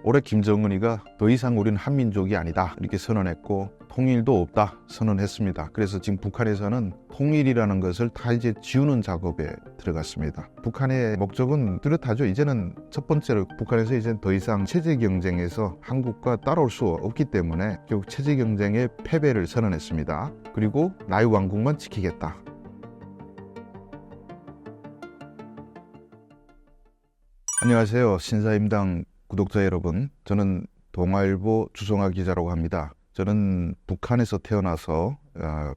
올해 김정은이가 더 이상 우리는 한민족이 아니다 이렇게 선언했고 통일도 없다 선언했습니다. 그래서 지금 북한에서는 통일이라는 것을 다 이제 지우는 작업에 들어갔습니다. 북한의 목적은 뚜렷하죠. 이제는 첫 번째로 북한에서 이제 더 이상 체제 경쟁에서 한국과 따라올 수 없기 때문에 결국 체제 경쟁의 패배를 선언했습니다. 그리고 나의 왕국만 지키겠다. 안녕하세요. 신사임당 구독자 여러분, 저는 동아일보 주성하 기자라고 합니다. 저는 북한에서 태어나서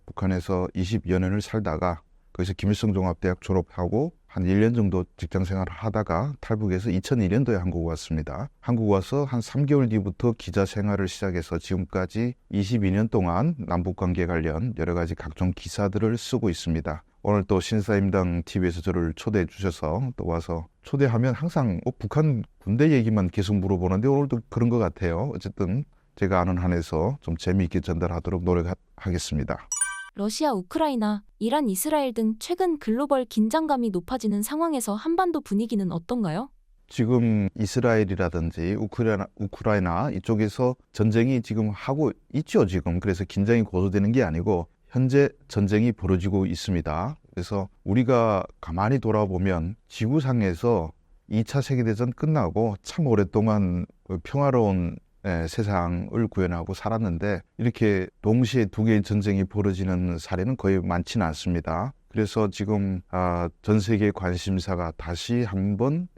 북한에서 20여 년을 살다가 거기서 김일성 종합대학 졸업하고 한 1년 정도 직장생활을 하다가 탈북해서 2002년도에 한국 왔습니다. 한국 와서 한 3개월 뒤부터 기자 생활을 시작해서 지금까지 22년 동안 남북관계 관련 여러 가지 각종 기사들을 쓰고 있습니다. 오늘 또 신사임당 TV에서 저를 초대해 주셔서 또 와서 초대하면 항상 북한 군대 얘기만 계속 물어보는데 오늘도 그런 것 같아요. 어쨌든 제가 아는 한에서 좀 재미있게 전달하도록 노력하겠습니다. 러시아, 우크라이나, 이란, 이스라엘 등 최근 글로벌 긴장감이 높아지는 상황에서 한반도 분위기는 어떤가요? 지금 이스라엘이라든지 우크라이나 이쪽에서 전쟁이 지금 하고 있죠, 지금. 그래서 긴장이 고조되는 게 아니고 현재 전쟁이 벌어지고 있습니다. 그래서 우리가 가만히 돌아보면 지구상에서 2차 세계대전 끝나고 참 오랫동안 평화로운 세상을 구현하고 살았는데 이렇게 동시에 두 개의 전쟁이 벌어지는 사례는 거의 많지는 않습니다. 그래서 지금 전 세계의 관심사가 다시 한번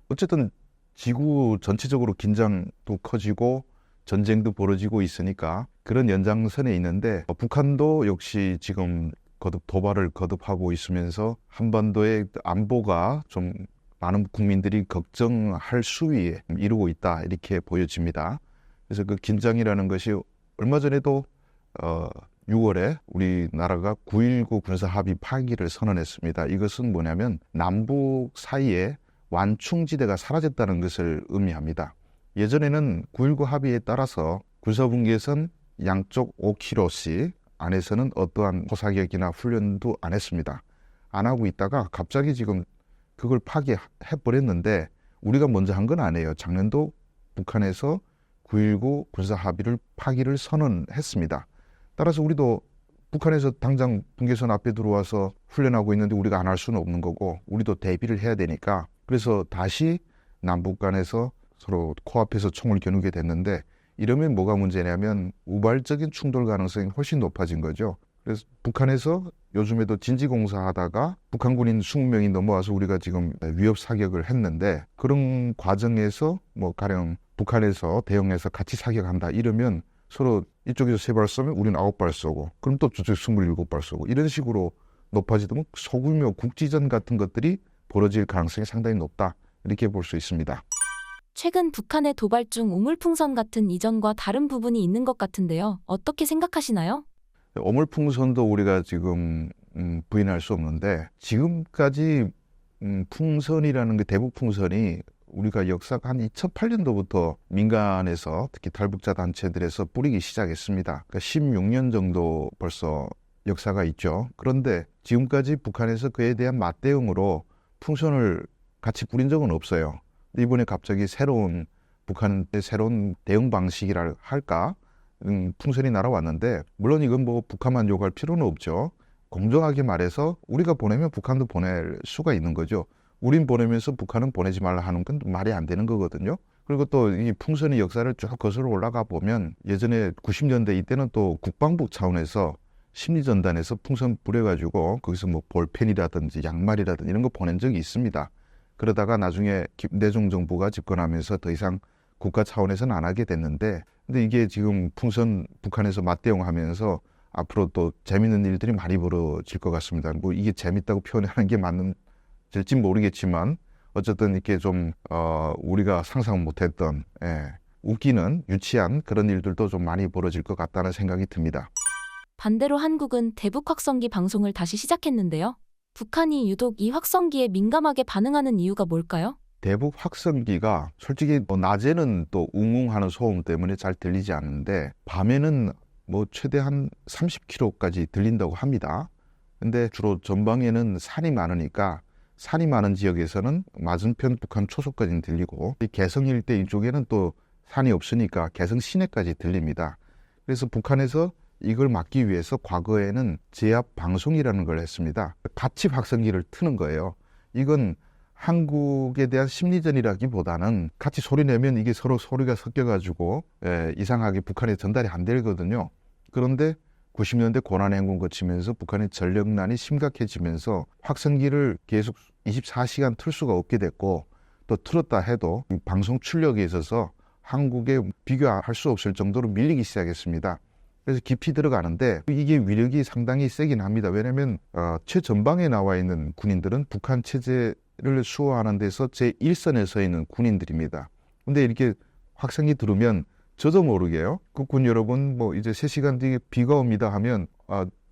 어쨌든 지구 전체적으로 긴장도 커지고 전쟁도 벌어지고 있으니까 그런 연장선에 있는데 북한도 역시 지금 도발을 거듭하고 있으면서 한반도의 안보가 좀 많은 국민들이 걱정할 수위에 이르고 있다 이렇게 보여집니다. 그래서 그 긴장이라는 것이 얼마 전에도 6월에 우리나라가 9.19 군사합의 파기를 선언했습니다. 이것은 뭐냐면 남북 사이에 완충지대가 사라졌다는 것을 의미합니다. 예전에는 9.19 합의에 따라서 군사분계선 양쪽 5km씩 안에서는 어떠한 포사격이나 훈련도 안 했습니다. 안 하고 있다가 갑자기 지금 그걸 파기해버렸는데 우리가 먼저 한 건 아니에요. 작년도 북한에서 9.19 군사합의를 파기를 선언했습니다. 따라서 우리도 북한에서 당장 분계선 앞에 들어와서 훈련하고 있는데 우리가 안 할 수는 없는 거고 우리도 대비를 해야 되니까 그래서 다시 남북 간에서 서로 코앞에서 총을 겨누게 됐는데 이러면 뭐가 문제냐면 우발적인 충돌 가능성이 훨씬 높아진 거죠. 그래서 북한에서 요즘에도 진지공사하다가 북한 군인 20명이 넘어와서 우리가 지금 위협 사격을 했는데 그런 과정에서 가령 북한에서 대응해서 같이 사격한다 이러면 서로 이쪽에서 3발 쏘면 우리는 9발 쏘고 그럼 또 저쪽 27발 쏘고 이런 식으로 높아지면 소규모 국지전 같은 것들이 벌어질 가능성이 상당히 높다 이렇게 볼 수 있습니다. 최근 북한의 도발 중 오물풍선 같은 이전과 다른 부분이 있는 것 같은데요. 어떻게 생각하시나요? 오물풍선도 우리가 지금 부인할 수 없는데 지금까지 풍선이라는 게 대북풍선이 우리가 역사가 한 2008년도부터 민간에서 특히 탈북자 단체들에서 뿌리기 시작했습니다. 그러니까 16년 정도 벌써 역사가 있죠. 그런데 지금까지 북한에서 그에 대한 맞대응으로 풍선을 같이 뿌린 적은 없어요. 이번에 갑자기 북한의 새로운 대응 방식이라 할까? 풍선이 날아왔는데 물론 이건 북한만 욕할 필요는 없죠. 공정하게 말해서 우리가 보내면 북한도 보낼 수가 있는 거죠. 우린 보내면서 북한은 보내지 말라 하는 건 말이 안 되는 거거든요. 그리고 또 이 풍선의 역사를 쭉 거슬러 올라가 보면 예전에 90년대 이때는 또 국방부 차원에서 심리전단에서 풍선 뿌려가지고 거기서 볼펜이라든지 양말이라든지 이런 거 보낸 적이 있습니다. 그러다가 나중에 김대중 정부가 집권하면서 더 이상 국가 차원에서는 안 하게 됐는데 근데 이게 지금 풍선 북한에서 맞대응하면서 앞으로 또 재밌는 일들이 많이 벌어질 것 같습니다. 이게 재밌다고 표현하는 게 될지 모르겠지만 어쨌든 이렇게 좀 우리가 상상 못했던 웃기는 유치한 그런 일들도 좀 많이 벌어질 것 같다는 생각이 듭니다. 반대로 한국은 대북 확성기 방송을 다시 시작했는데요. 북한이 유독 이 확성기에 민감하게 반응하는 이유가 뭘까요? 대북 확성기가 솔직히 낮에는 또 웅웅하는 소음 때문에 잘 들리지 않는데 밤에는 최대한 30km까지 들린다고 합니다. 근데 주로 전방에는 산이 많으니까 산이 많은 지역에서는 맞은편 북한 초소까지는 들리고 개성 일대 이쪽에는 또 산이 없으니까 개성 시내까지 들립니다. 그래서 북한에서 이걸 막기 위해서 과거에는 제압 방송이라는 걸 했습니다. 같이 확성기를 트는 거예요. 이건 한국에 대한 심리전이라기보다는 같이 소리 내면 이게 서로 소리가 섞여가지고 이상하게 북한에 전달이 안 되거든요. 그런데 90년대 고난행군 거치면서 북한의 전력난이 심각해지면서 확성기를 계속 24시간 틀 수가 없게 됐고, 또 틀었다 해도 방송 출력에 있어서 한국에 비교할 수 없을 정도로 밀리기 시작했습니다. 그래서 깊이 들어가는데 이게 위력이 상당히 세긴 합니다. 왜냐하면 최전방에 나와 있는 군인들은 북한 체제를 수호하는 데서 제1선에 서 있는 군인들입니다. 근데 이렇게 확성기 들으면 저도 모르게요. 그 군 여러분 뭐 이제 3시간 뒤에 비가 옵니다 하면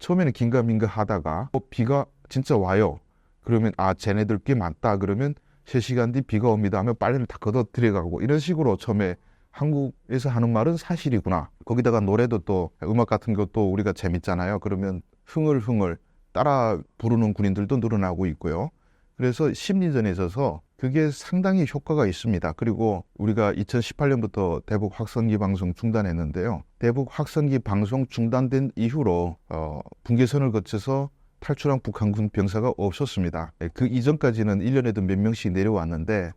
처음에는 긴가민가 하다가 비가 진짜 와요. 그러면 쟤네들 꽤 많다. 그러면 3시간 뒤 비가 옵니다 하면 빨래를 다 걷어 들여가고, 이런 식으로 처음에 한국에서 하는 말은 사실이구나. 거기다가 노래도 또 음악 같은 것도 우리가 재밌잖아요. 그러면 흥얼흥얼 따라 부르는 군인들도 늘어나고 있고요. 그래서 심리전에 있어서 그게 상당히 효과가 있습니다. 그리고 우리가 2018년부터 대북 확성기 방송 중단했는데요. 대북 확성기 방송 중단된 이후로 분계선을 거쳐서 탈출한 북한군 병사가 없었습니다. 그 이전까지는 1년에도 몇 명씩 내려왔는데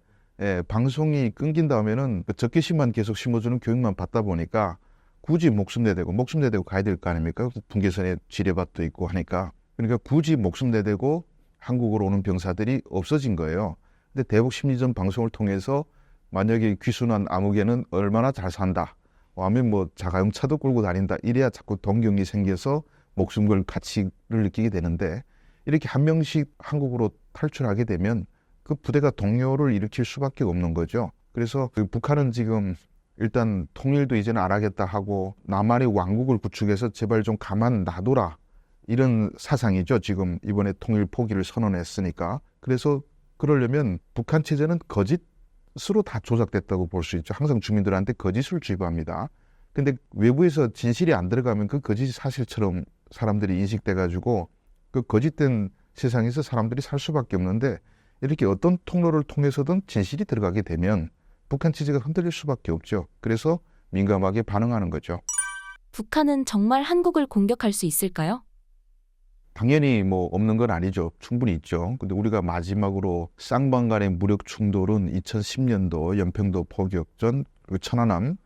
방송이 끊긴 다음에는 적개심만 계속 심어주는 교육만 받다 보니까 굳이 목숨 내대고 가야 될 거 아닙니까? 분계선에 지뢰밭도 있고 하니까. 그러니까 굳이 목숨 내대고 한국으로 오는 병사들이 없어진 거예요. 근데 대북 심리전 방송을 통해서 만약에 귀순한 아무개는 얼마나 잘 산다, 하면 뭐 자가용차도 끌고 다닌다, 이래야 자꾸 동경이 생겨서 목숨 걸 가치를 느끼게 되는데, 이렇게 한 명씩 한국으로 탈출하게 되면 그 부대가 동요를 일으킬 수밖에 없는 거죠. 그래서 북한은 지금 일단 통일도 이제는 안 하겠다 하고 남한의 왕국을 구축해서 제발 좀 가만 놔둬라, 이런 사상이죠. 지금 이번에 통일 포기를 선언했으니까. 그래서 그러려면 북한 체제는 거짓으로 다 조작됐다고 볼 수 있죠. 항상 주민들한테 거짓을 주입합니다. 근데 외부에서 진실이 안 들어가면 그 거짓이 사실처럼 사람들이 인식돼가지고 그 거짓된 세상에서 사람들이 살 수밖에 없는데, 이렇게 어떤 통로를 통해서든 진실이 들어가게 되면 북한 체제가 흔들릴 수밖에 없죠. 그래서 민감하게 반응하는 거죠. 북한은 정말 한국을 공격할 수 있을까요? 당연히 뭐 없는 건 아니죠. 충분히 있죠. 근데 우리가 마지막으로 쌍방 간의 무력 충돌은 2010년도 연평도 포격전, 그리고 천안함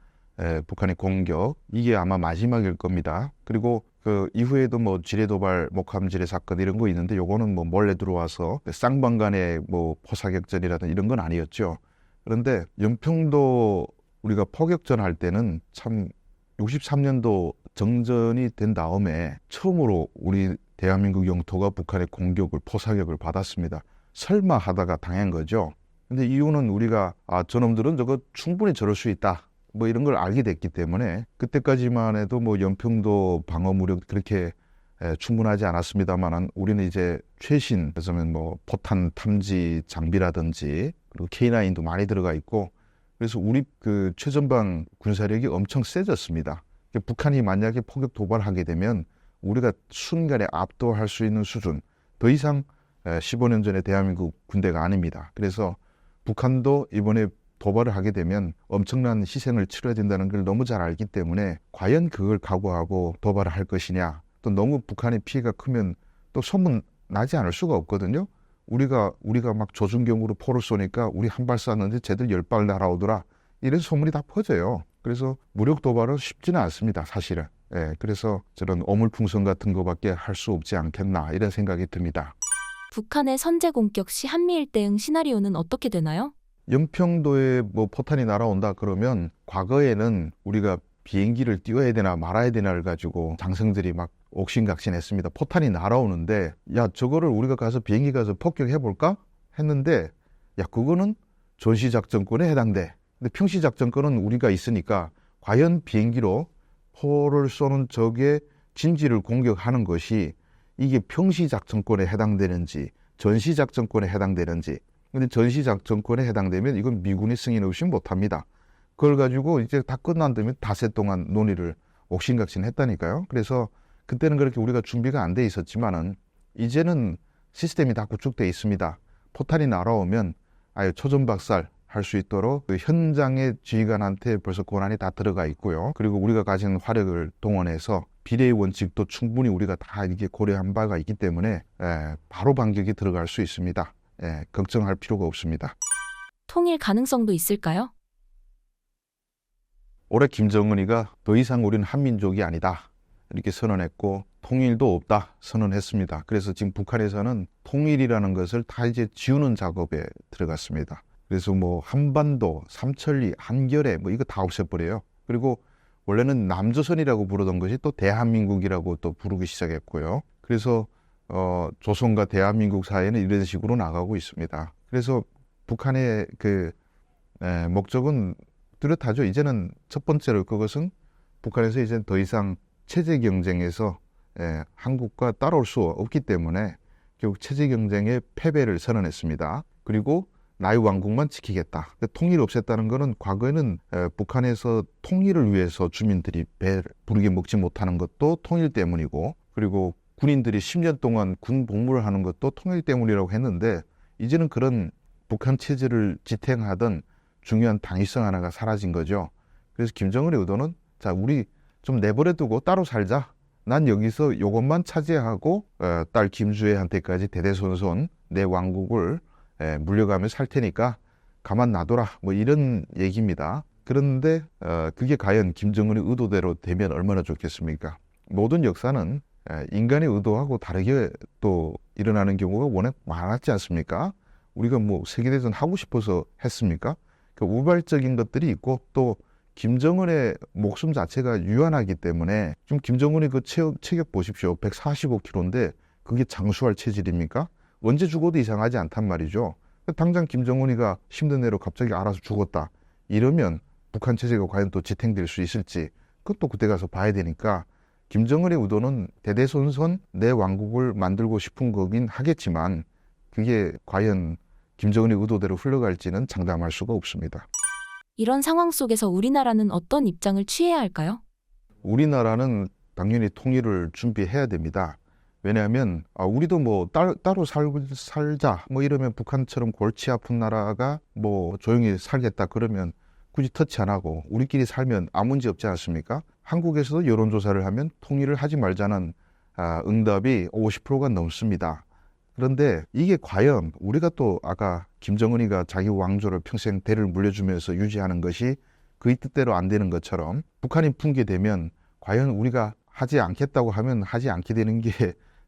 북한의 공격, 이게 아마 마지막일 겁니다. 그리고 그 이후에도 뭐 지뢰도발, 목함 지뢰 사건 이런 거 있는데, 요거는 뭐 몰래 들어와서 쌍방 간의 뭐 포사격전이라든 이런 건 아니었죠. 그런데 연평도 우리가 포격전 할 때는 참 63년도 정전이 된 다음에 처음으로 우리 대한민국 영토가 북한의 공격을, 포사격을 받았습니다. 설마 하다가 당한 거죠. 근데 이유는 우리가 저놈들은 저거 충분히 저럴 수 있다, 뭐 이런 걸 알게 됐기 때문에, 그때까지만 해도 뭐 연평도 방어 무력 그렇게 충분하지 않았습니다만, 우리는 이제 최신, 그래서 뭐 포탄 탐지 장비라든지 그리고 K9도 많이 들어가 있고, 그래서 우리 그 최전방 군사력이 엄청 세졌습니다. 북한이 만약에 포격 도발하게 되면 우리가 순간에 압도할 수 있는 수준, 더 이상 15년 전에 대한민국 군대가 아닙니다. 그래서 북한도 이번에 도발을 하게 되면 엄청난 희생을 치러야 된다는 걸 너무 잘 알기 때문에, 과연 그걸 각오하고 도발을 할 것이냐, 또 너무 북한의 피해가 크면 또 소문 나지 않을 수가 없거든요. 우리가 막 조준경으로 포를 쏘니까 우리 한 발 쐈는데 쟤들 10발 날아오더라, 이런 소문이 다 퍼져요. 그래서 무력 도발은 쉽지는 않습니다, 사실은. 그래서 저런 어물풍선 같은 거밖에 할 수 없지 않겠나, 이런 생각이 듭니다. 북한의 선제 공격 시 한미일 대응 시나리오는 어떻게 되나요? 연평도에 뭐 포탄이 날아온다 그러면, 과거에는 우리가 비행기를 띄워야 되나 말아야 되나를 가지고 장성들이 막 옥신각신했습니다. 포탄이 날아오는데 야, 저거를 우리가 가서 비행기 가서 폭격해볼까 했는데, 야, 그거는 전시작전권에 해당돼. 근데 평시작전권은 우리가 있으니까 과연 비행기로 포를 쏘는 적의 진지를 공격하는 것이 이게 평시작전권에 해당되는지 전시작전권에 해당되는지. 근데 전시작전권에 해당되면 이건 미군이 승인 없이 못합니다. 그걸 가지고 이제 다 끝난 다음에 닷새 동안 논의를 옥신각신했다니까요. 그래서 그때는 그렇게 우리가 준비가 안 돼 있었지만은 이제는 시스템이 다 구축돼 있습니다. 포탄이 날아오면 초전박살, 할 수 있도록 그 현장의 지휘관한테 벌써 권한이 다 들어가 있고요. 그리고 우리가 가진 화력을 동원해서 비례의 원칙도 충분히 우리가 다 이게 고려한 바가 있기 때문에 바로 반격이 들어갈 수 있습니다. 걱정할 필요가 없습니다. 통일 가능성도 있을까요? 올해 김정은이가 더 이상 우리는 한민족이 아니다 이렇게 선언했고 통일도 없다 선언했습니다. 그래서 지금 북한에서는 통일이라는 것을 다 이제 지우는 작업에 들어갔습니다. 그래서 뭐 한반도, 삼천리, 한겨레 뭐 이거 다 없애버려요. 그리고 원래는 남조선이라고 부르던 것이 또 대한민국이라고 또 부르기 시작했고요. 그래서 조선과 대한민국 사이에는 이런 식으로 나가고 있습니다. 그래서 북한의 그 목적은 뚜렷하죠. 이제는 첫 번째로 그것은 북한에서 이제 더 이상 체제 경쟁에서 한국과 따라올 수 없기 때문에 결국 체제 경쟁의 패배를 선언했습니다. 그리고 나의 왕국만 지키겠다. 통일을 없앴다는 것은 과거에는 북한에서 통일을 위해서 주민들이 배 부르게 먹지 못하는 것도 통일 때문이고, 그리고 군인들이 10년 동안 군 복무를 하는 것도 통일 때문이라고 했는데, 이제는 그런 북한 체제를 지탱하던 중요한 당위성 하나가 사라진 거죠. 그래서 김정은의 의도는 자, 우리 좀 내버려 두고 따로 살자. 난 여기서 요것만 차지하고 딸 김주애한테까지 대대손손 내 왕국을 물려가며 살 테니까 가만 놔둬라. 뭐 이런 얘기입니다. 그런데 그게 과연 김정은의 의도대로 되면 얼마나 좋겠습니까? 모든 역사는 인간의 의도하고 다르게 또 일어나는 경우가 워낙 많았지 않습니까? 우리가 뭐 세계대전 하고 싶어서 했습니까? 그 우발적인 것들이 있고 또 김정은의 목숨 자체가 유한하기 때문에 지금 김정은의 그 체격 보십시오. 145kg인데 그게 장수할 체질입니까? 언제 죽어도 이상하지 않단 말이죠. 당장 김정은이가 힘든 대로 갑자기 알아서 죽었다. 이러면 북한 체제가 과연 또 지탱될 수 있을지 그것도 그때 가서 봐야 되니까 김정은의 의도는 대대손손 내 왕국을 만들고 싶은 거긴 하겠지만 그게 과연 김정은의 의도대로 흘러갈지는 장담할 수가 없습니다. 이런 상황 속에서 우리나라는 어떤 입장을 취해야 할까요? 우리나라는 당연히 통일을 준비해야 됩니다. 왜냐하면 우리도 뭐 따로 살자 뭐 이러면 북한처럼 골치 아픈 나라가 뭐 조용히 살겠다 그러면 굳이 터치 안 하고 우리끼리 살면 아무 문제 없지 않습니까? 한국에서도 여론조사를 하면 통일을 하지 말자는 응답이 50%가 넘습니다. 그런데 이게 과연 우리가 또 아까 김정은이가 자기 왕조를 평생 대를 물려주면서 유지하는 것이 그의 뜻대로 안 되는 것처럼 북한이 붕괴되면 과연 우리가 하지 않겠다고 하면 하지 않게 되는 게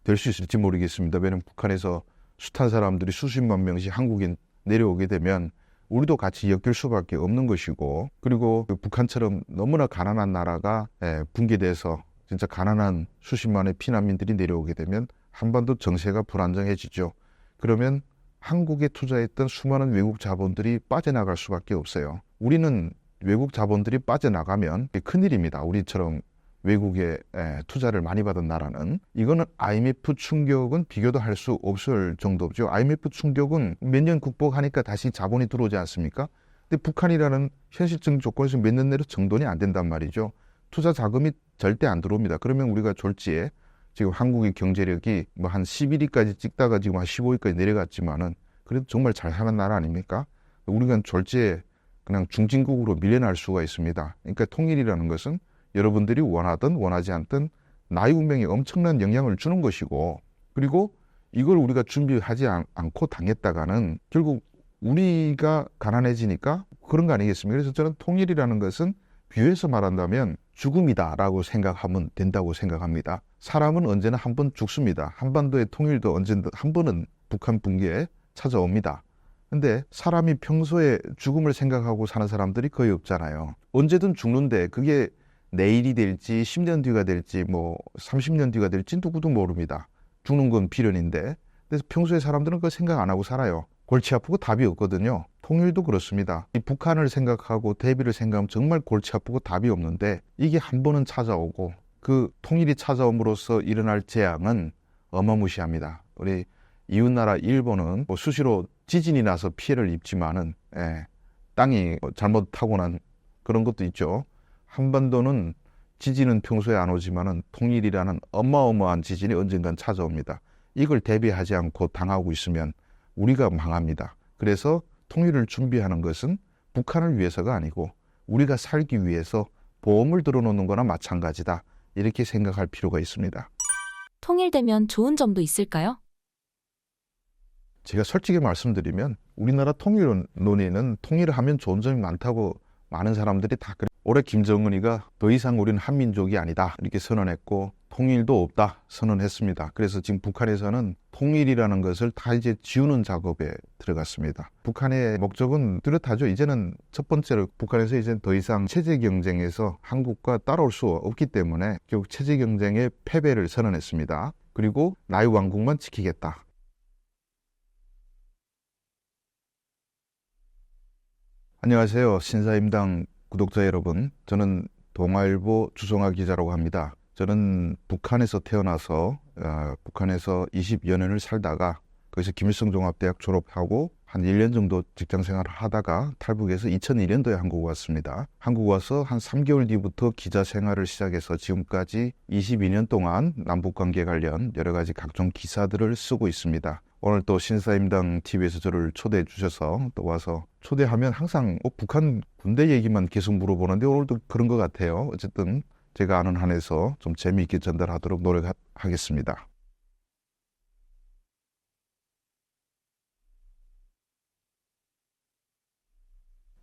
될 수 있을지 모르겠습니다. 왜냐하면 북한에서 숱한 사람들이 수십만 명씩 한국에 내려오게 되면 우리도 같이 엮일 수밖에 없는 것이고, 그리고 북한처럼 너무나 가난한 나라가 붕괴돼서 진짜 가난한 수십만의 피난민들이 내려오게 되면 한반도 정세가 불안정해지죠. 그러면 한국에 투자했던 수많은 외국 자본들이 빠져나갈 수밖에 없어요. 우리는 외국 자본들이 빠져나가면 큰일입니다. 우리처럼 외국에 투자를 많이 받은 나라는. 이거는 IMF 충격은 비교도 할 수 없을 정도죠. IMF 충격은 몇 년 극복하니까 다시 자본이 들어오지 않습니까? 근데 북한이라는 현실적인 조건에서 몇 년 내로 정돈이 안 된단 말이죠. 투자 자금이 절대 안 들어옵니다. 그러면 우리가 졸지에 지금 한국의 경제력이 뭐 한 11위까지 찍다가 지금 한 15위까지 내려갔지만은 그래도 정말 잘 사는 나라 아닙니까? 우리가 졸지에 그냥 중진국으로 밀려날 수가 있습니다. 그러니까 통일이라는 것은 여러분들이 원하든 원하지 않든 나의 운명에 엄청난 영향을 주는 것이고, 그리고 이걸 우리가 준비하지 않고 당했다가는 결국 우리가 가난해지니까 그런 거 아니겠습니까? 그래서 저는 통일이라는 것은 비유해서 말한다면 죽음이다라고 생각하면 된다고 생각합니다. 사람은 언제나 한 번 죽습니다. 한반도의 통일도 언젠가 한 번은 북한 붕괴에 찾아옵니다. 근데 사람이 평소에 죽음을 생각하고 사는 사람들이 거의 없잖아요. 언제든 죽는데 그게 내일이 될지 10년 뒤가 될지 뭐 30년 뒤가 될지 누구도 모릅니다. 죽는 건 필연인데, 그래서 평소에 사람들은 그거 생각 안 하고 살아요. 골치 아프고 답이 없거든요. 통일도 그렇습니다. 이 북한을 생각하고 대비를 생각하면 정말 골치 아프고 답이 없는데 이게 한 번은 찾아오고 그 통일이 찾아옴으로써 일어날 재앙은 어마무시합니다. 우리 이웃나라 일본은 뭐 수시로 지진이 나서 피해를 입지만은 땅이 잘못 타고난 그런 것도 있죠. 한반도는 지진은 평소에 안 오지만은 통일이라는 어마어마한 지진이 언젠간 찾아옵니다. 이걸 대비하지 않고 당하고 있으면 우리가 망합니다. 그래서 통일을 준비하는 것은 북한을 위해서가 아니고 우리가 살기 위해서 보험을 들어놓는 거나 마찬가지다. 이렇게 생각할 필요가 있습니다. 통일되면 좋은 점도 있을까요? 제가 솔직히 말씀드리면 우리나라 통일 논의는 통일을 하면 좋은 점이 많다고 많은 사람들이 다 그래. 올해 김정은이가 더 이상 우리는 한민족이 아니다 이렇게 선언했고 통일도 없다 선언했습니다. 그래서 지금 북한에서는 통일이라는 것을 다 이제 지우는 작업에 들어갔습니다. 북한의 목적은 뚜렷하죠. 이제는 첫 번째로 북한에서 이제 더 이상 체제 경쟁에서 한국과 따라올 수 없기 때문에 결국 체제 경쟁의 패배를 선언했습니다. 그리고 나의 왕국만 지키겠다. 안녕하세요. 신사임당 구독자 여러분. 저는 동아일보 주성하 기자라고 합니다. 저는 북한에서 태어나서 북한에서 20여 년을 살다가 거기서 김일성 종합대학 졸업하고 한 1년 정도 직장 생활을 하다가 탈북해서 2001년도에 한국 왔습니다. 한국 와서 한 3개월 뒤부터 기자 생활을 시작해서 지금까지 22년 동안 남북관계 관련 여러 가지 각종 기사들을 쓰고 있습니다. 오늘 또 신사임당 TV에서 저를 초대해 주셔서 또 와서 초대하면 항상 북한 군대 얘기만 계속 물어보는데 오늘도 그런 것 같아요. 어쨌든 제가 아는 한에서 좀 재미있게 전달하도록 노력하겠습니다.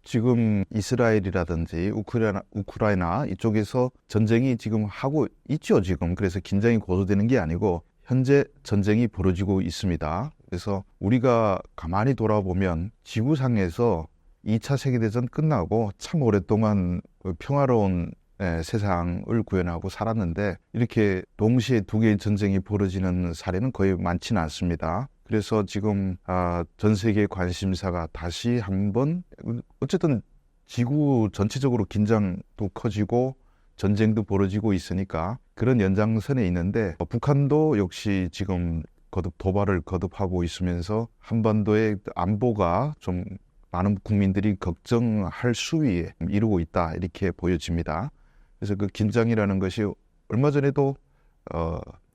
지금 이스라엘이라든지 우크라이나 이쪽에서 전쟁이 지금 하고 있죠, 지금. 그래서 긴장이 고조되는 게 아니고 현재 전쟁이 벌어지고 있습니다. 그래서 우리가 가만히 돌아보면 지구상에서 2차 세계대전 끝나고 참 오랫동안 평화로운 세상을 구현하고 살았는데 이렇게 동시에 두 개의 전쟁이 벌어지는 사례는 거의 많지는 않습니다. 그래서 지금 전 세계 관심사가 다시 한번 어쨌든 지구 전체적으로 긴장도 커지고 전쟁도 벌어지고 있으니까 그런 연장선에 있는데 북한도 역시 지금 도발을 거듭하고 있으면서 한반도의 안보가 좀 많은 국민들이 걱정할 수위에 이르고 있다 이렇게 보여집니다. 그래서 그 긴장이라는 것이 얼마 전에도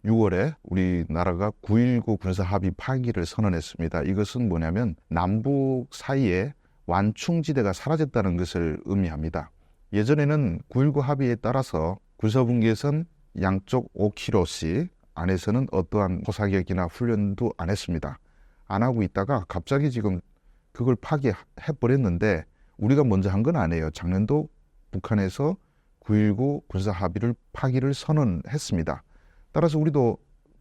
6월에 우리나라가 9.19 군사합의 파기를 선언했습니다. 이것은 뭐냐면 남북 사이에 완충지대가 사라졌다는 것을 의미합니다. 예전에는 9.19 합의에 따라서 군사분계선 양쪽 5km씩 안에서는 어떠한 포사격이나 훈련도 안 했습니다. 안 하고 있다가 갑자기 지금 그걸 파기해버렸는데 우리가 먼저 한 건 아니에요. 작년도 북한에서 9.19 군사합의를 파기를 선언했습니다. 따라서 우리도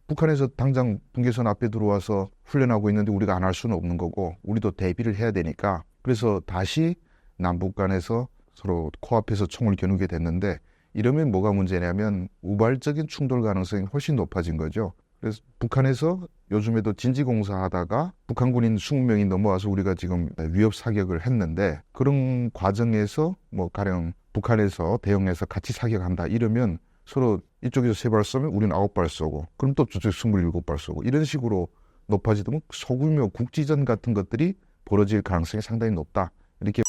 북한에서 당장 분계선 앞에 들어와서 훈련하고 있는데 우리가 안 할 수는 없는 거고 우리도 대비를 해야 되니까 그래서 다시 남북 간에서 서로 코앞에서 총을 겨누게 됐는데 이러면 뭐가 문제냐면 우발적인 충돌 가능성이 훨씬 높아진 거죠. 그래서 북한에서 요즘에도 진지공사하다가 북한 군인 20명이 넘어와서 우리가 지금 위협 사격을 했는데 그런 과정에서 뭐 가령 북한에서 대응해서 같이 사격한다 이러면 서로 이쪽에서 3발 쏘면 우리는 9발 쏘고 그럼 또 저쪽 27발 쏘고 이런 식으로 높아지면 소규모 국지전 같은 것들이 벌어질 가능성이 상당히 높다. 이렇게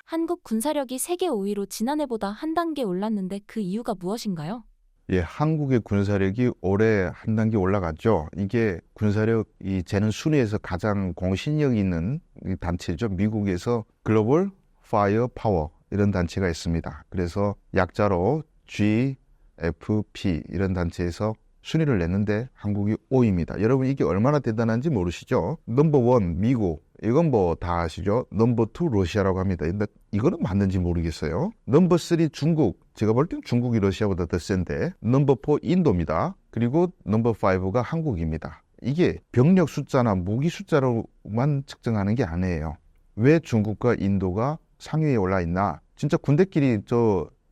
한국 군사력이 세계 5위로 지난해보다 한 단계 올랐는데 그 이유가 무엇인가요? 예, 한국의 군사력이 올해 한 단계 올라갔죠. 이게 군사력 이 재는 순위에서 가장 공신력 있는 단체죠. 미국에서 글로벌 파이어 파워 이런 단체가 있습니다. 그래서 약자로 GFP 이런 단체에서 순위를 냈는데 한국이 5위입니다. 여러분 이게 얼마나 대단한지 모르시죠? 넘버 1 미국, 이건 뭐 다 아시죠? 넘버 2 러시아라고 합니다. 근데 이거는 맞는지 모르겠어요. 넘버 3 중국, 제가 볼 땐 중국이 러시아보다 더 센데 넘버 4 인도입니다. 그리고 넘버 5가 한국입니다. 이게 병력 숫자나 무기 숫자로만 측정하는 게 아니에요. 왜 중국과 인도가 상위에 올라 있나? 진짜 군대끼리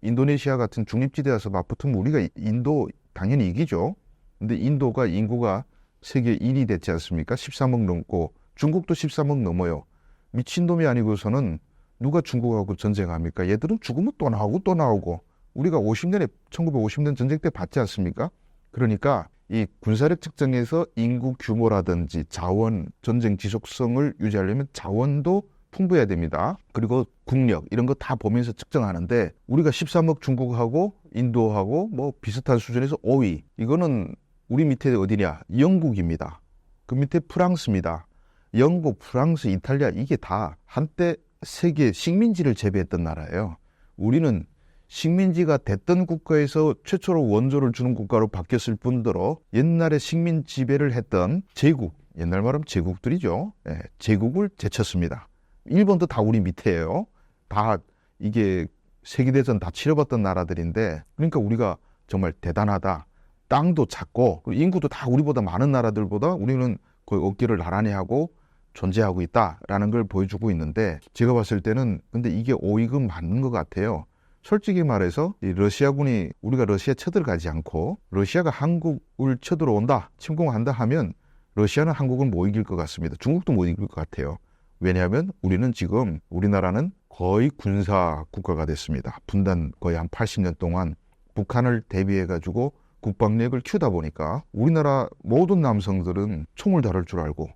인도네시아 같은 중립지대에서 맞붙으면 우리가 인도 당연히 이기죠. 근데 인도가 인구가 세계 1위 됐지 않습니까? 13억 넘고 중국도 13억 넘어요. 미친놈이 아니고서는 누가 중국하고 전쟁합니까? 얘들은 죽으면 또 나오고 또 나오고 우리가 1950년 전쟁 때 봤지 않습니까? 그러니까 이 군사력 측정에서 인구 규모라든지 자원, 전쟁 지속성을 유지하려면 자원도 풍부해야 됩니다. 그리고 국력 이런 거 다 보면서 측정하는데 우리가 13억 중국하고 인도하고 뭐 비슷한 수준에서 5위. 이거는 우리 밑에 어디냐? 영국입니다. 그 밑에 프랑스입니다. 영국, 프랑스, 이탈리아 이게 다 한때 세계 식민지를 재배했던 나라예요. 우리는 식민지가 됐던 국가에서 최초로 원조를 주는 국가로 바뀌었을 뿐더러 옛날에 식민 지배를 했던 제국, 옛날 말하면 제국들이죠. 예, 제국을 제쳤습니다. 일본도 다 우리 밑에예요. 다 이게 세계대전 다 치러봤던 나라들인데, 그러니까 우리가 정말 대단하다. 땅도 작고 인구도 다 우리보다 많은 나라들보다 우리는 거의 어깨를 나란히 하고 존재하고 있다라는 걸 보여주고 있는데, 제가 봤을 때는 근데 이게 오이금 맞는 것 같아요. 솔직히 말해서 이 러시아군이 우리가 러시아에 쳐들어가지 않고 러시아가 한국을 쳐들어온다, 침공한다 하면 러시아는 한국을 못 이길 것 같습니다. 중국도 못 이길 것 같아요. 왜냐하면 우리는 지금 우리나라는 거의 군사 국가가 됐습니다. 분단 거의 한 80년 동안 북한을 대비해가지고 국방력을 키우다 보니까 우리나라 모든 남성들은 총을 다룰 줄 알고,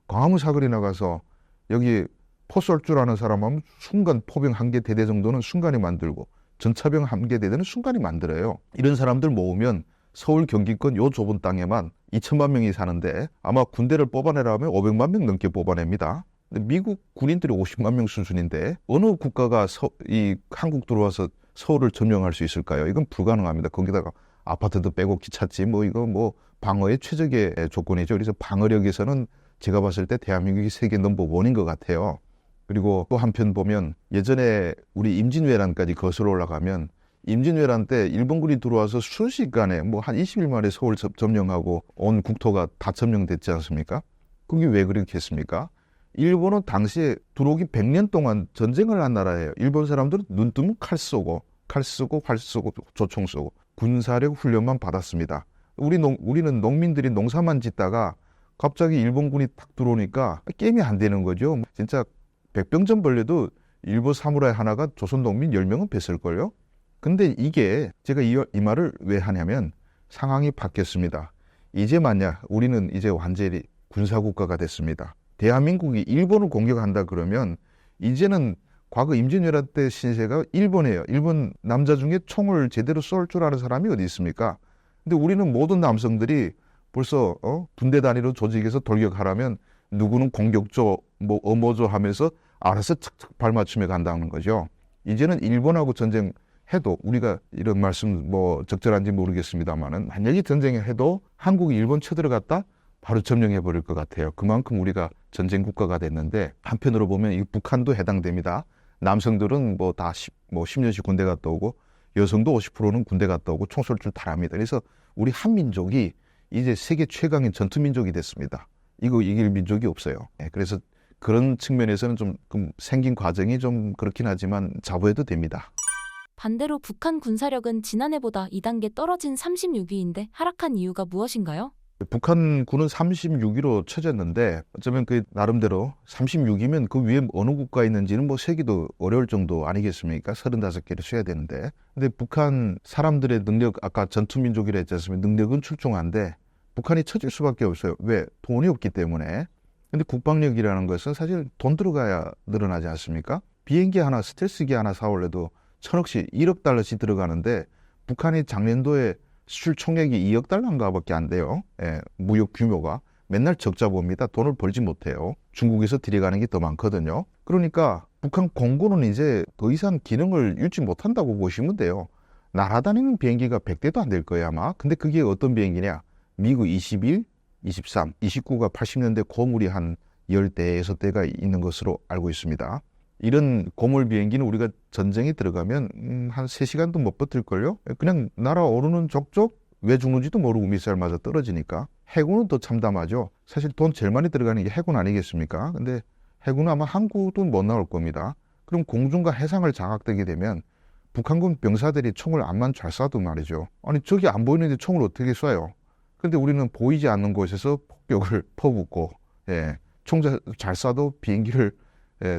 광화문 사거리 나가서 여기 포 쏠 줄 아는 사람 하면 순간 포병 한 개 대대 정도는 순간에 만들고 전차병 한 개 대대는 순간에 만들어요. 이런 사람들 모으면 서울 경기권 요 좁은 땅에만 2천만 명이 사는데 아마 군대를 뽑아내라 하면 500만 명 넘게 뽑아냅니다. 근데 미국 군인들이 50만 명 수준인데 어느 국가가 이 한국 들어와서 서울을 점령할 수 있을까요? 이건 불가능합니다. 거기다가 아파트도 빼고 기찼지 뭐 이거 뭐 방어의 최적의 조건이죠. 그래서 방어력에서는 제가 봤을 때 대한민국이 세계 넘버 원인 것 같아요. 그리고 또 한편 보면 예전에 우리 임진왜란까지 거슬러 올라가면 임진왜란 때 일본군이 들어와서 순식간에 뭐 한 20일 만에 서울 점령하고 온 국토가 다 점령됐지 않습니까? 그게 왜 그렇게 했습니까? 일본은 당시에 들어오기 100년 동안 전쟁을 한 나라예요. 일본 사람들은 눈 뜨면 칼 쏘고 활 쏘고 조총 쏘고 군사력 훈련만 받았습니다. 우리는 농민들이 농사만 짓다가 갑자기 일본군이 탁 들어오니까 게임이 안 되는 거죠. 진짜 백병전 벌려도 일본 사무라이 하나가 조선 농민 10명은 뱄을걸요. 근데 이게 제가 이 말을 왜 하냐면 상황이 바뀌었습니다. 이제 만약 우리는 이제 완전히 군사국가가 됐습니다. 대한민국이 일본을 공격한다 그러면 이제는 과거 임진왜란 때 신세가 일본이에요. 일본 남자 중에 총을 제대로 쏠 줄 아는 사람이 어디 있습니까? 근데 우리는 모든 남성들이 벌써 군대 단위로 조직에서 돌격하라면 누구는 공격조, 뭐 어모조 하면서 알아서 착착 발맞춤에 간다는 거죠. 이제는 일본하고 전쟁해도 우리가 이런 말씀 뭐 적절한지 모르겠습니다만은 만약에 전쟁을 해도 한국이 일본 쳐들어갔다 바로 점령해 버릴 것 같아요. 그만큼 우리가 전쟁 국가가 됐는데 한편으로 보면 이 북한도 해당됩니다. 남성들은 뭐 다 10년씩 군대 갔다 오고 여성도 50%는 군대 갔다 오고 총 쏠 줄 다 압니다. 그래서 우리 한민족이 이제 세계 최강의 전투민족이 됐습니다. 이거 이길 민족이 없어요. 그래서 그런 측면에서는 좀 생긴 과정이 좀 그렇긴 하지만 자부해도 됩니다. 반대로 북한 군사력은 지난해보다 2단계 떨어진 36위인데 하락한 이유가 무엇인가요? 북한군은 36위로 쳐졌는데 어쩌면 그 나름대로 36위면 그 위에 어느 국가에 있는지는 뭐 세기도 어려울 정도 아니겠습니까? 35개를 쏘야 되는데. 근데 북한 사람들의 능력, 아까 전투민족이라 했지 않습니까? 능력은 출중한데 북한이 쳐질 수밖에 없어요. 왜? 돈이 없기 때문에. 근데 국방력이라는 것은 사실 돈 들어가야 늘어나지 않습니까? 비행기 하나, 스텔스기 하나 사올래도 1,000억씩, 1억 달러씩 들어가는데 북한이 작년도에 수출 총액이 2억 달러인가 밖에 안 돼요. 무역 규모가. 맨날 적자 봅니다. 돈을 벌지 못해요. 중국에서 들여가는 게 더 많거든요. 그러니까 북한 공군은 이제 더 이상 기능을 잃지 못한다고 보시면 돼요. 날아다니는 비행기가 100대도 안 될 거예요 아마. 근데 그게 어떤 비행기냐? 미국 21, 23, 29가 80년대 고물이 한 10대, 6대가 있는 것으로 알고 있습니다. 이런 고물 비행기는 우리가 전쟁에 들어가면 한 3시간도 못 버틸걸요? 그냥 날아오르는 족족 왜 죽는지도 모르고 미사일 맞아 떨어지니까. 해군은 더 참담하죠. 사실 돈 제일 많이 들어가는 게 해군 아니겠습니까? 근데 해군은 아마 항구도 못 나올 겁니다. 그럼 공중과 해상을 장악되게 되면 북한군 병사들이 총을 암만 잘 쏴도 말이죠. 아니 저기 안 보이는데 총을 어떻게 쏴요? 근데 우리는 보이지 않는 곳에서 폭격을 퍼붓고 총 잘 쏴도 비행기를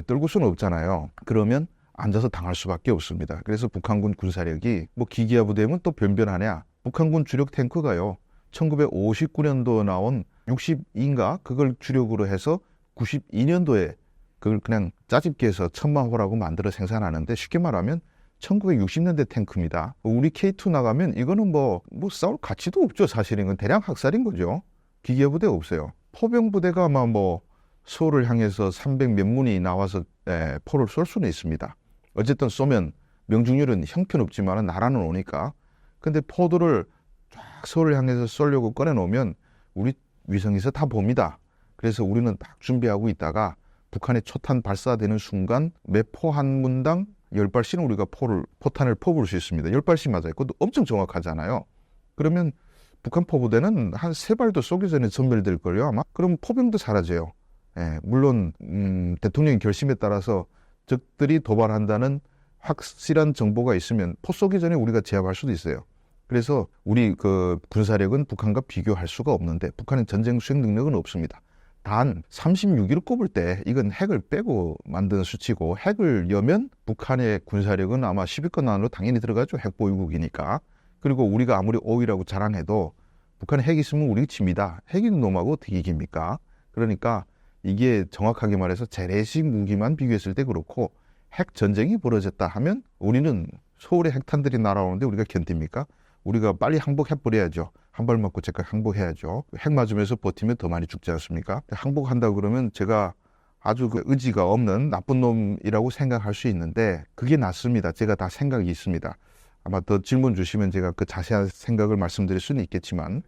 떨굴 수는 없잖아요. 그러면 앉아서 당할 수밖에 없습니다. 그래서 북한군 군사력이 뭐 기계화 부대면 또 변변하냐. 북한군 주력 탱크가요. 1959년도 나온 62인가 그걸 주력으로 해서 92년도에 그걸 그냥 짜집기해서 1000만 호라고 만들어 생산하는데 쉽게 말하면 1960년대 탱크입니다. 우리 K2 나가면 이거는 뭐 싸울 가치도 없죠. 사실은 이건 대량 학살인 거죠. 기계화 부대 없어요. 포병 부대가 아마 뭐 서울을 향해서 300 몇 문이 나와서 포를 쏠 수는 있습니다. 어쨌든 쏘면 명중률은 형편없지만 날아는 오니까. 근데 포도를 쫙 서울을 향해서 쏘려고 꺼내놓으면 우리 위성에서 다 봅니다. 그래서 우리는 딱 준비하고 있다가 북한의 초탄 발사되는 순간 매 포 한 문당 10발씩은 우리가 포탄을 퍼부을 수 있습니다. 10발씩 맞아요. 그것도 엄청 정확하잖아요. 그러면 북한 포부대는 한 3발도 쏘기 전에 전멸될걸요, 아마? 그럼 포병도 사라져요. 물론 대통령의 결심에 따라서 적들이 도발한다는 확실한 정보가 있으면 포 쏘기 전에 우리가 제압할 수도 있어요. 그래서 우리 그 군사력은 북한과 비교할 수가 없는데 북한은 전쟁 수행 능력은 없습니다. 단 36을 꼽을 때 이건 핵을 빼고 만든 수치고 핵을 여면 북한의 군사력은 아마 10위권 안으로 당연히 들어가죠. 핵보유국이니까. 그리고 우리가 아무리 5위라고 자랑해도 북한에 핵 있으면 우리 집니다. 핵 있는 놈하고 어떻게 이깁니까? 그러니까 이게 정확하게 말해서 재래식 무기만 비교했을 때 그렇고 핵 전쟁이 벌어졌다 하면 우리는 서울에 핵탄들이 날아오는데 우리가 견딥니까? 우리가 빨리 항복해버려야죠. 한 발 맞고 제가 항복해야죠. 핵 맞으면서 버티면 더 많이 죽지 않습니까? 항복한다 그러면 제가 아주 그 의지가 없는 나쁜 놈이라고 생각할 수 있는데 그게 낫습니다. 제가 다 생각이 있습니다. 아마 더 질문 주시면 제가 그 자세한 생각을 말씀드릴 수는 있겠지만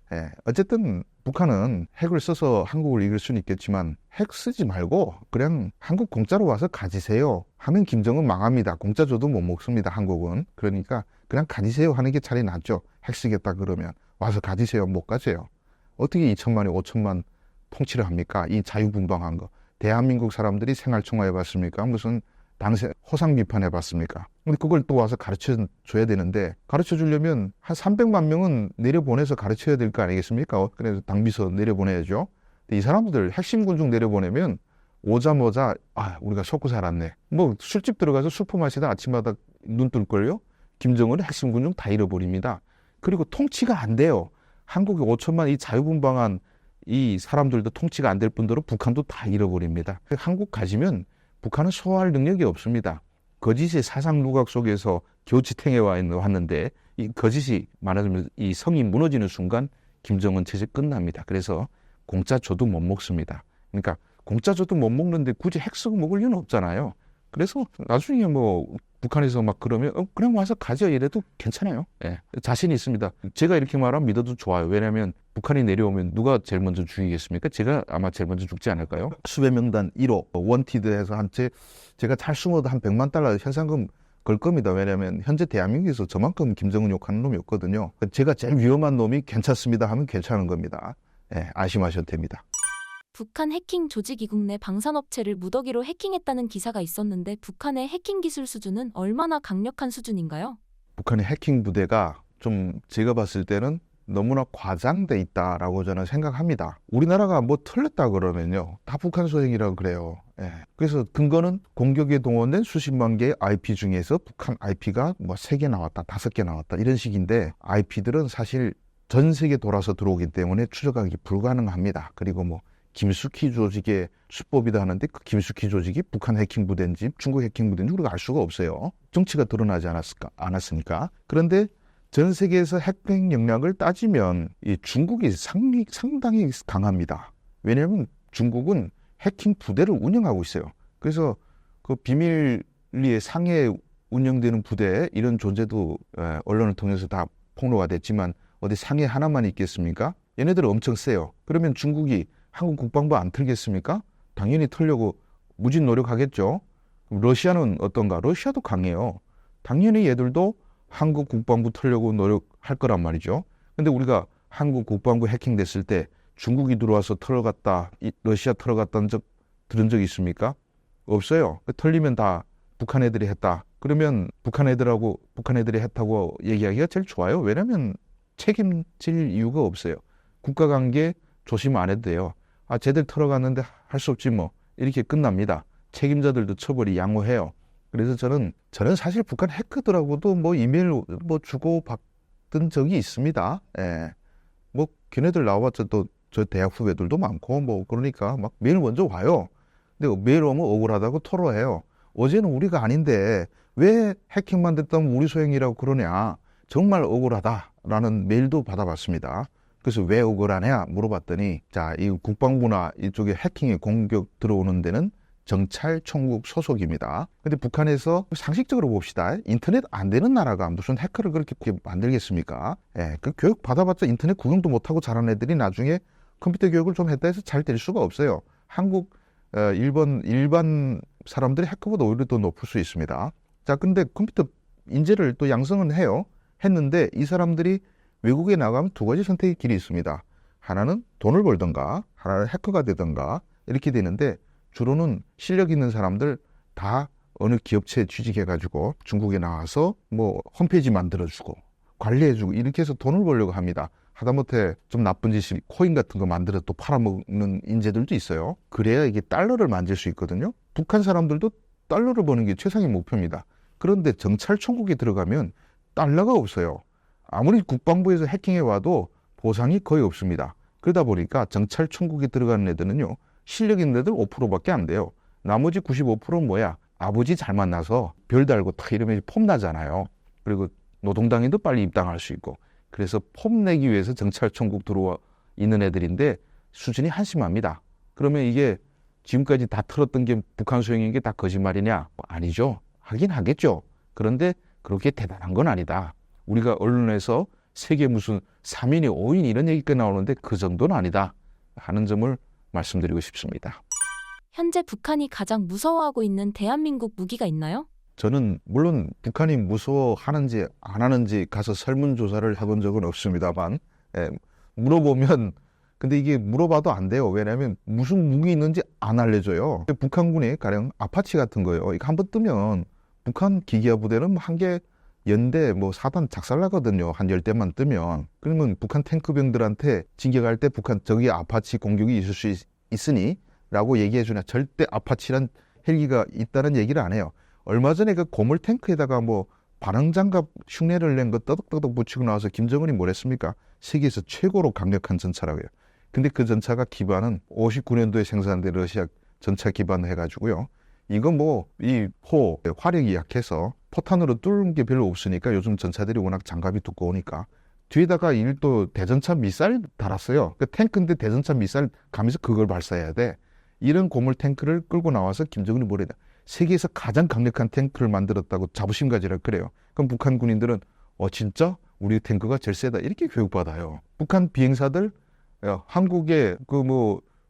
어쨌든 북한은 핵을 써서 한국을 이길 수는 있겠지만 핵 쓰지 말고 그냥 한국 공짜로 와서 가지세요 하면 김정은 망합니다. 공짜 줘도 못 먹습니다. 한국은. 그러니까 그냥 가지세요 하는 게 차라리 낫죠. 핵 쓰겠다 그러면 와서 가지세요. 못 가세요. 어떻게 2천만이 5천만 통치를 합니까? 이 자유분방한 거. 대한민국 사람들이 생활청화 해봤습니까? 무슨 당시 호상 비판 해봤습니까? 근데 그걸 또 와서 가르쳐 줘야 되는데 가르쳐 주려면 한 300만 명은 내려보내서 가르쳐야 될 거 아니겠습니까? 그래서 당비서 내려보내야죠. 근데 이 사람들 핵심 군중 내려보내면 오자마자 우리가 속고 살았네. 뭐 술집 들어가서 술포 마시다 아침마다 눈 뜰걸요? 김정은은 핵심 군중 다 잃어버립니다. 그리고 통치가 안 돼요. 한국의 5천만 이 자유분방한 이 사람들도 통치가 안 될 뿐더러 북한도 다 잃어버립니다. 한국 가지면 북한은 소화할 능력이 없습니다. 거짓의 사상 누각 속에서 교치탱에 왔는데 이 거짓이 말하자면 이 성이 무너지는 순간 김정은 체제 끝납니다. 그래서 공짜 줘도 못 먹습니다. 그러니까 공짜 줘도 못 먹는데 굳이 핵 쓰고 먹을 이유는 없잖아요. 그래서 나중에 뭐 북한에서 막 그러면 그냥 와서 가져 이래도 괜찮아요. 자신이 있습니다. 제가 이렇게 말하면 믿어도 좋아요. 왜냐하면 북한이 내려오면 누가 제일 먼저 죽이겠습니까? 제가 아마 제일 먼저 죽지 않을까요? 수백 명단 1호 원티드해서 제가 잘 숨어도 한 100만 달러 현상금 걸 겁니다. 왜냐하면 현재 대한민국에서 저만큼 김정은 욕하는 놈이 없거든요. 제가 제일 위험한 놈이 괜찮습니다 하면 괜찮은 겁니다. 안심하셔도 됩니다. 북한 해킹 조직 이국 내 방산업체를 무더기로 해킹했다는 기사가 있었는데 북한의 해킹 기술 수준은 얼마나 강력한 수준인가요? 북한의 해킹 부대가 좀 제가 봤을 때는 너무나 과장돼 있다라고 저는 생각합니다. 우리나라가 뭐 틀렸다 그러면요. 다 북한 소행이라고 그래요. 그래서 근거는 공격에 동원된 수십만 개의 IP 중에서 북한 IP가 뭐 3개 나왔다, 5개 나왔다 이런 식인데 IP들은 사실 전 세계 돌아서 들어오기 때문에 추적하기 불가능합니다. 그리고 뭐 김숙희 조직의 수법이다 하는데 그 김숙희 조직이 북한 해킹 부대인지 중국 해킹 부대인지 우리가 알 수가 없어요. 정치가 드러나지 않았으니까. 그런데 전 세계에서 핵행 역량을 따지면 이 중국이 상당히 강합니다. 왜냐하면 중국은 해킹 부대를 운영하고 있어요. 그래서 그 비밀리에 상해에 운영되는 부대 이런 존재도 언론을 통해서 다 폭로가 됐지만 어디 상해 하나만 있겠습니까? 얘네들은 엄청 세요. 그러면 중국이 한국 국방부 안 틀겠습니까? 당연히 틀려고 무진 노력하겠죠. 그럼 러시아는 어떤가? 러시아도 강해요. 당연히 얘들도 한국 국방부 틀려고 노력할 거란 말이죠. 근데 우리가 한국 국방부 해킹됐을 때 중국이 들어와서 털어갔다, 러시아 털어갔다는 들은 적 있습니까? 없어요. 털리면 다 북한 애들이 했다. 그러면 북한 애들이 했다고 얘기하기가 제일 좋아요. 왜냐면 책임질 이유가 없어요. 국가관계 조심 안 해도 돼요. 쟤들 털어갔는데 할 수 없지 뭐. 이렇게 끝납니다. 책임자들도 처벌이 양호해요. 그래서 저는 사실 북한 해커들하고도 뭐 이메일 뭐 주고받은 적이 있습니다. 뭐 걔네들 나와봤자 또 저 대학 후배들도 많고 뭐 그러니까 막 메일 먼저 와요. 근데 메일 오면 억울하다고 토로해요. 어제는 우리가 아닌데 왜 해킹만 됐다면 우리 소행이라고 그러냐. 정말 억울하다라는 메일도 받아봤습니다. 그래서 왜 억울하냐 물어봤더니 자, 이 국방부나 이쪽에 해킹의 공격 들어오는 데는 정찰총국 소속입니다. 근데 북한에서 상식적으로 봅시다. 인터넷 안 되는 나라가 무슨 해커를 그렇게 만들겠습니까? 예, 그 교육 받아봤자 인터넷 구경도 못하고 자란 애들이 나중에 컴퓨터 교육을 좀 했다 해서 잘 될 수가 없어요. 한국, 일반 사람들이 해커보다 오히려 더 높을 수 있습니다. 자, 근데 컴퓨터 인재를 또 양성은 해요. 했는데 이 사람들이 외국에 나가면 두 가지 선택의 길이 있습니다. 하나는 돈을 벌던가, 하나는 해커가 되던가 이렇게 되는데 주로는 실력 있는 사람들 다 어느 기업체에 취직해가지고 중국에 나와서 뭐 홈페이지 만들어주고 관리해주고 이렇게 해서 돈을 벌려고 합니다. 하다못해 좀 나쁜 짓이 코인 같은 거 만들어 또 팔아먹는 인재들도 있어요. 그래야 이게 달러를 만질 수 있거든요. 북한 사람들도 달러를 버는 게 최상의 목표입니다. 그런데 정찰총국에 들어가면 달러가 없어요. 아무리 국방부에서 해킹해 와도 보상이 거의 없습니다. 그러다 보니까 정찰총국에 들어가는 애들은요, 실력 있는 애들 5%밖에 안 돼요. 나머지 95%는 뭐야? 아버지 잘 만나서 별 달고 탁 이러면 폼 나잖아요. 그리고 노동당에도 빨리 입당할 수 있고. 그래서 폼 내기 위해서 정찰총국 들어와 있는 애들인데 수준이 한심합니다. 그러면 이게 지금까지 다 틀었던 게 북한 소행인 게 다 거짓말이냐? 아니죠. 하긴 하겠죠. 그런데 그렇게 대단한 건 아니다. 우리가 언론에서 세계 무슨 3인이 5인 이런 얘기가 나오는데 그 정도는 아니다 하는 점을 말씀드리고 싶습니다. 현재 북한이 가장 무서워하고 있는 대한민국 무기가 있나요? 저는 물론 북한이 무서워하는지 안 하는지 가서 설문조사를 해본 적은 없습니다만 물어보면 근데 이게 물어봐도 안 돼요. 왜냐하면 무슨 무기 있는지 안 알려줘요. 북한군이 가령 아파치 같은 거요. 이거 한번 뜨면 북한 기계화 부대는 한 개 연대 뭐 사단 작살나거든요. 한 10대만 뜨면. 그러면 북한 탱크병들한테 진격할 때 북한 저기 아파치 공격이 있을 수 있으니 라고 얘기해 주냐. 절대 아파치란 헬기가 있다는 얘기를 안 해요. 얼마 전에 그 고물 탱크에다가 뭐 반항장갑 흉내를 낸 거 떠덕떠덕 붙이고 나와서 김정은이 뭐랬습니까? 세계에서 최고로 강력한 전차라고요. 근데 그 전차가 기반은 59년도에 생산된 러시아 전차 기반을 해가지고요. 이거 뭐 이 화력이 약해서 포탄으로 뚫는 게 별로 없으니까 요즘 전차들이 워낙 장갑이 두꺼우니까 뒤에다가 또 대전차 미사일 달았어요. 그 탱크인데 대전차 미사일 가면서 그걸 발사해야 돼. 이런 고물 탱크를 끌고 나와서 김정은이 뭐래냐. 세계에서 가장 강력한 탱크를 만들었다고 자부심 가지라 그래요. 그럼 북한 군인들은 진짜 우리 탱크가 제일 세다 이렇게 교육받아요. 북한 비행사들 한국의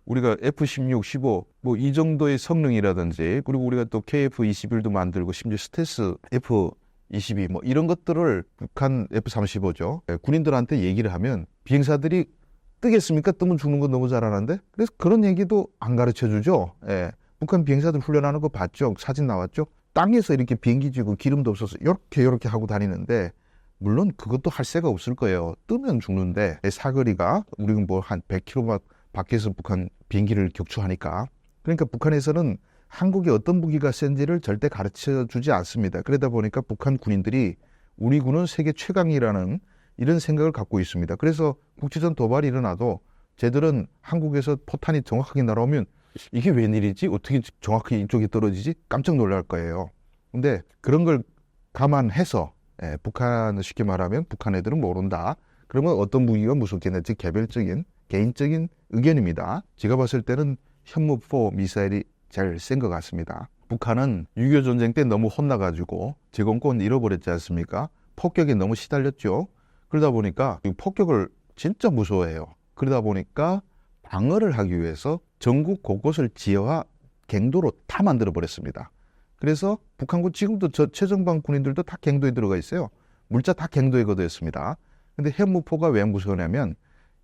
우리가 F-16, 15 뭐 이 정도의 성능이라든지 그리고 우리가 또 KF-21도 만들고 심지어 스텔스 F-22 뭐 이런 것들을 북한 F-35죠. 군인들한테 얘기를 하면 비행사들이 뜨겠습니까? 뜨면 죽는 건 너무 잘하는데 그래서 그런 얘기도 안 가르쳐 주죠. 북한 비행사들 훈련하는 거 봤죠? 사진 나왔죠? 땅에서 이렇게 비행기 지고 기름도 없어서 이렇게 하고 다니는데 물론 그것도 할 새가 없을 거예요. 뜨면 죽는데 사거리가 우리는 뭐 한 100km 밖에서 북한 비행기를 격추하니까 그러니까 북한에서는 한국의 어떤 무기가 센지를 절대 가르쳐 주지 않습니다. 그러다 보니까 북한 군인들이 우리 군은 세계 최강이라는 이런 생각을 갖고 있습니다. 그래서 국지전 도발이 일어나도 쟤들은 한국에서 포탄이 정확하게 날아오면 이게 웬일이지? 어떻게 정확히 이쪽에 떨어지지? 깜짝 놀랄 거예요. 근데 그런 걸 감안해서 북한을 쉽게 말하면 북한 애들은 모른다. 그러면 어떤 무기가 무섭겠는지 개별적인 개인적인 의견입니다. 제가 봤을 때는 현무4 미사일이 제일 센 것 같습니다. 북한은 6.25 전쟁 때 너무 혼나가지고 제공권 잃어버렸지 않습니까? 폭격에 너무 시달렸죠. 그러다 보니까 폭격을 진짜 무서워해요. 그러다 보니까 방어를 하기 위해서 전국 곳곳을 지하화 갱도로 다 만들어버렸습니다. 그래서 북한군 지금도 최정방 군인들도 다 갱도에 들어가 있어요. 물자 다 갱도에 거두었습니다. 근데 현무4가 왜 무서우냐면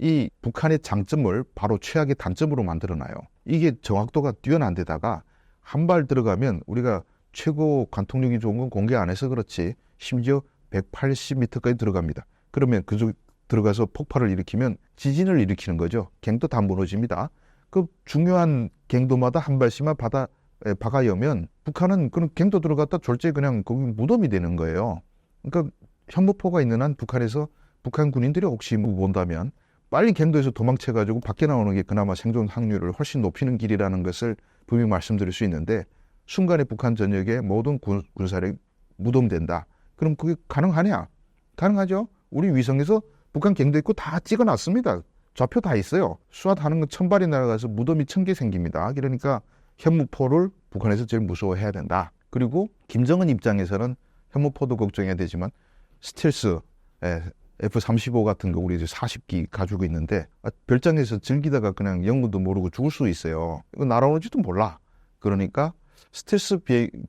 이 북한의 장점을 바로 최악의 단점으로 만들어놔요. 이게 정확도가 뛰어난 데다가 한 발 들어가면 우리가 최고 관통력이 좋은 건 공개 안 해서 그렇지 심지어 180m까지 들어갑니다. 그러면 그쪽 들어가서 폭발을 일으키면 지진을 일으키는 거죠. 갱도 다 무너집니다. 그 중요한 갱도마다 한 발씩만 박아 여면 북한은 그런 갱도 들어갔다 졸제 그냥 거기 무덤이 되는 거예요. 그러니까 현무포가 있는 한 북한에서 북한 군인들이 혹시 본다면 빨리 갱도에서 도망쳐가지고 밖에 나오는 게 그나마 생존 확률을 훨씬 높이는 길이라는 것을 분명히 말씀드릴 수 있는데 순간에 북한 전역에 모든 군사력이 무덤된다. 그럼 그게 가능하냐? 가능하죠. 우리 위성에서 북한 경도 있고 다 찍어놨습니다. 좌표 다 있어요. 수화하는 건 1000발이 날아가서 무덤이 1000개 생깁니다. 그러니까 현무포를 북한에서 제일 무서워해야 된다. 그리고 김정은 입장에서는 현무포도 걱정해야 되지만 스텔스 F-35 같은 거 우리 이제 40기 가지고 있는데 별장에서 즐기다가 그냥 영문도 모르고 죽을 수 있어요. 이거 날아오는지도 몰라. 그러니까 스텔스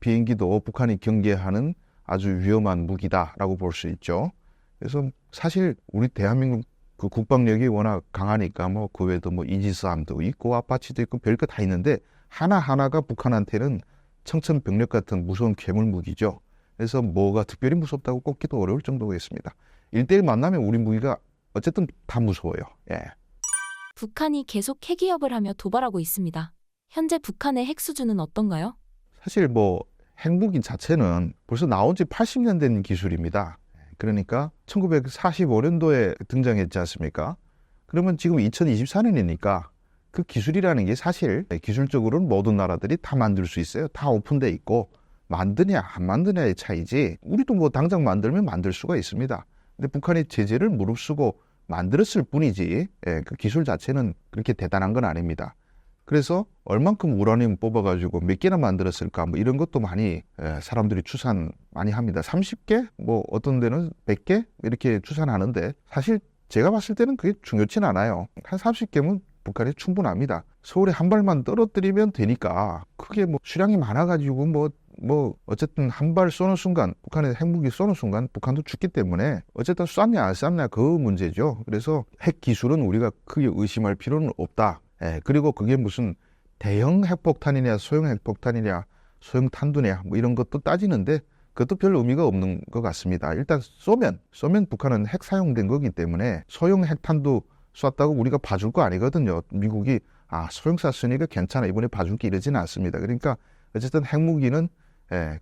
비행기도 북한이 경계하는 아주 위험한 무기다라고 볼 수 있죠. 그래서 사실 우리 대한민국 그 국방력이 워낙 강하니까 뭐 그 외에도 뭐 이지스함도 있고 아파치도 있고 별거 다 있는데 하나하나가 북한한테는 청천벽력 같은 무서운 괴물 무기죠. 그래서 뭐가 특별히 무섭다고 꼽기도 어려울 정도겠습니다. 1대1 만나면 우리 무기가 어쨌든 다 무서워요. 예. 북한이 계속 핵위협을 하며 도발하고 있습니다. 현재 북한의 핵 수준은 어떤가요? 사실 뭐 핵무기 자체는 벌써 나온 지 80년 된 기술입니다. 그러니까 1945년도에 등장했지 않습니까? 그러면 지금 2024년이니까 그 기술이라는 게 사실 기술적으로는 모든 나라들이 다 만들 수 있어요. 다 오픈돼 있고 만드냐 안 만드냐의 차이지 우리도 뭐 당장 만들면 만들 수가 있습니다. 근데 북한이 제재를 무릅쓰고 만들었을 뿐이지 그 기술 자체는 그렇게 대단한 건 아닙니다. 그래서 얼만큼 우라늄 뽑아가지고 몇 개나 만들었을까 뭐 이런 것도 많이 사람들이 추산 많이 합니다. 30개? 뭐 어떤 데는 100개? 이렇게 추산하는데 사실 제가 봤을 때는 그게 중요치는 않아요. 한 30개면 북한이 충분합니다. 서울에 한 발만 떨어뜨리면 되니까 크게 뭐 수량이 많아가지고 뭐 어쨌든 한 발 쏘는 순간 북한의 핵무기 쏘는 순간 북한도 죽기 때문에 어쨌든 쐈냐 안 쐈냐 그 문제죠. 그래서 핵 기술은 우리가 크게 의심할 필요는 없다. 그리고 그게 무슨 대형 핵폭탄이냐 소형 핵폭탄이냐 소형 탄두냐 뭐 이런 것도 따지는데 그것도 별 의미가 없는 것 같습니다. 일단 쏘면 북한은 핵 사용된 거기 때문에 소형 핵탄두 쐈다고 우리가 봐줄 거 아니거든요. 미국이 소형 쐈으니까 괜찮아 이번에 봐줄게 이러지는 않습니다. 그러니까 어쨌든 핵무기는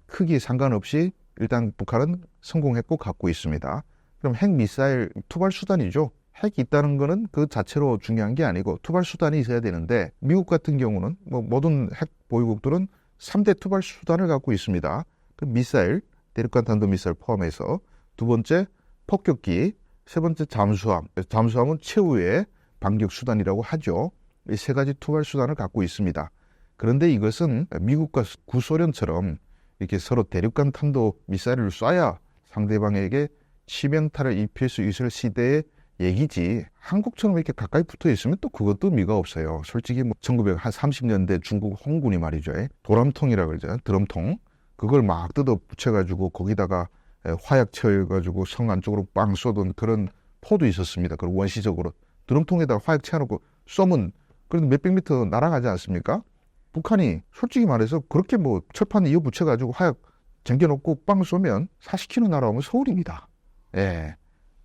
크기 상관없이 일단 북한은 성공했고 갖고 있습니다. 그럼 핵미사일 투발 수단이죠. 핵이 있다는 거는 그 자체로 중요한 게 아니고 투발 수단이 있어야 되는데 미국 같은 경우는 뭐 모든 핵 보유국들은 3대 투발 수단을 갖고 있습니다. 그 미사일, 대륙간 탄도미사일 포함해서 두 번째 폭격기, 세 번째 잠수함. 잠수함은 최후의 반격 수단이라고 하죠. 이 세 가지 투발 수단을 갖고 있습니다. 그런데 이것은 미국과 구소련처럼 이렇게 서로 대륙간 탄도 미사일을 쏴야 상대방에게 치명타를 입힐 수 있을 시대의 얘기지 한국처럼 이렇게 가까이 붙어 있으면 또 그것도 의미가 없어요. 솔직히 뭐 1930년대 중국 홍군이 말이죠. 도람통이라고 그러죠. 드럼통. 그걸 막 뜯어 붙여가지고 거기다가 화약 채워가지고 성 안쪽으로 빵 쏘던 그런 포도 있었습니다. 그리고 원시적으로 드럼통에다 화약 채워놓고 쏘면 그래도 몇백 미터 날아가지 않습니까? 북한이 솔직히 말해서 그렇게 뭐 철판 이어 붙여가지고 화약 쟁겨놓고 빵 쏘면 40km 날아오면 서울입니다. 예.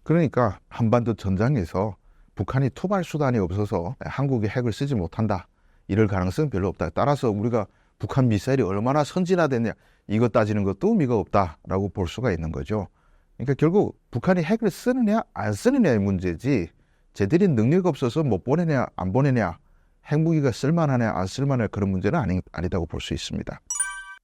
그러니까 한반도 전장에서 북한이 투발 수단이 없어서 한국이 핵을 쓰지 못한다. 이럴 가능성은 별로 없다. 따라서 우리가 북한 미사일이 얼마나 선진화됐냐 이거 따지는 것도 의미가 없다라고 볼 수가 있는 거죠. 그러니까 결국 북한이 핵을 쓰느냐 안 쓰느냐의 문제지 제대로 능력 없어서 못 보내냐 안 보내냐 핵무기가 쓸만하냐 안 쓸만하냐 그런 문제는 아니다고 볼 수 있습니다.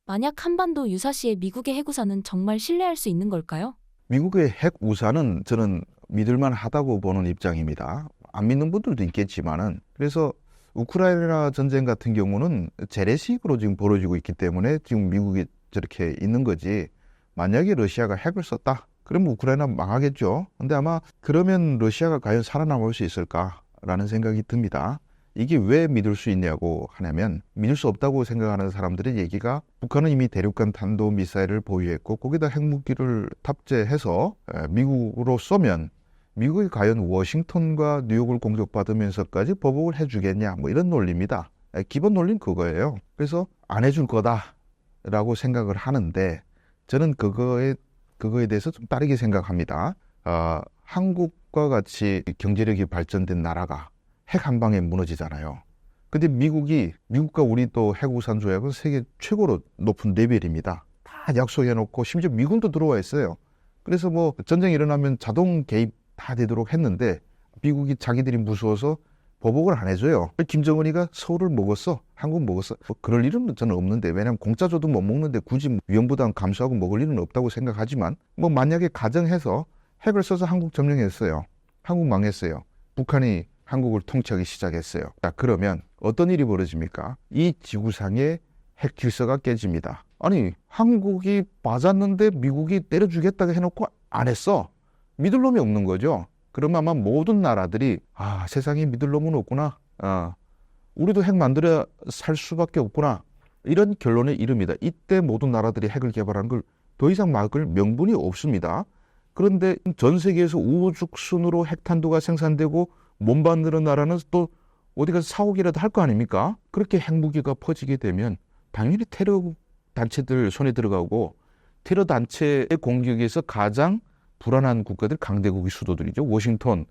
만약 한반도 유사시에 미국의 핵우산은 정말 신뢰할 수 있는 걸까요? 미국의 핵 우산은 저는 믿을만 하다고 보는 입장입니다. 안 믿는 분들도 있겠지만은 그래서 우크라이나 전쟁 같은 경우는 재래식으로 지금 벌어지고 있기 때문에 지금 미국이 저렇게 있는 거지. 만약에 러시아가 핵을 썼다. 그러면 우크라이나 망하겠죠. 근데 아마 그러면 러시아가 과연 살아남을 수 있을까라는 생각이 듭니다. 이게 왜 믿을 수 있냐고 하냐면 믿을 수 없다고 생각하는 사람들의 얘기가 북한은 이미 대륙간 탄도미사일을 보유했고 거기다 핵무기를 탑재해서 미국으로 쏘면 미국이 과연 워싱턴과 뉴욕을 공격받으면서까지 보복을 해주겠냐 뭐 이런 논리입니다. 기본 논리는 그거예요. 그래서 안 해줄 거다라고 생각을 하는데 저는 그거에 대해서 좀 다르게 생각합니다. 한국과 같이 경제력이 발전된 나라가 핵 한 방에 무너지잖아요. 근데 미국과 우리 또 핵우산 조약은 세계 최고로 높은 레벨입니다. 다 약속해놓고 심지어 미군도 들어와 있어요. 그래서 뭐 전쟁이 일어나면 자동 개입 다 되도록 했는데 미국이 자기들이 무서워서 보복을 안 해줘요. 김정은이가 서울을 먹었어. 한국 먹었어. 뭐 그럴 일은 저는 없는데 왜냐하면 공짜 줘도 못 먹는데 굳이 위험부담 감수하고 먹을 일은 없다고 생각하지만 뭐 만약에 가정해서 핵을 써서 한국 점령했어요. 한국 망했어요. 북한이 한국을 통치하기 시작했어요. 자, 그러면 어떤 일이 벌어집니까? 이 지구상의 핵 질서가 깨집니다. 아니, 한국이 맞았는데 미국이 때려주겠다고 해놓고 안 했어. 믿을 놈이 없는 거죠. 그러면 아마 모든 나라들이 세상에 믿을 놈은 없구나. 우리도 핵 만들어 살 수밖에 없구나. 이런 결론에 이릅니다. 이때 모든 나라들이 핵을 개발한 걸 더 이상 막을 명분이 없습니다. 그런데 전 세계에서 우후죽순으로 핵탄두가 생산되고 못 만드는 나라는 또 어디 가서 사오기라도 할 거 아닙니까? 그렇게 핵무기가 퍼지게 되면 당연히 테러 단체들 손에 들어가고, 테러 단체의 공격에서 가장 불안한 국가들, 강대국의 수도들이죠. 워싱턴,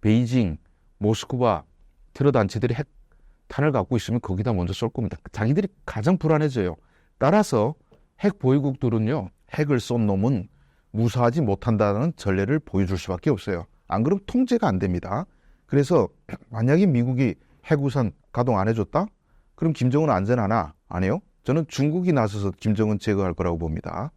베이징, 모스크바, 테러 단체들이 핵탄을 갖고 있으면 거기다 먼저 쏠 겁니다. 자기들이 가장 불안해져요. 따라서 핵 보유국들은요, 핵을 쏜 놈은 무사하지 못한다는 전례를 보여줄 수밖에 없어요. 안 그러면 통제가 안 됩니다. 그래서 만약에 미국이 핵우산 가동 안 해줬다? 그럼 김정은 안전하나? 아니요. 저는 중국이 나서서 김정은 제거할 거라고 봅니다.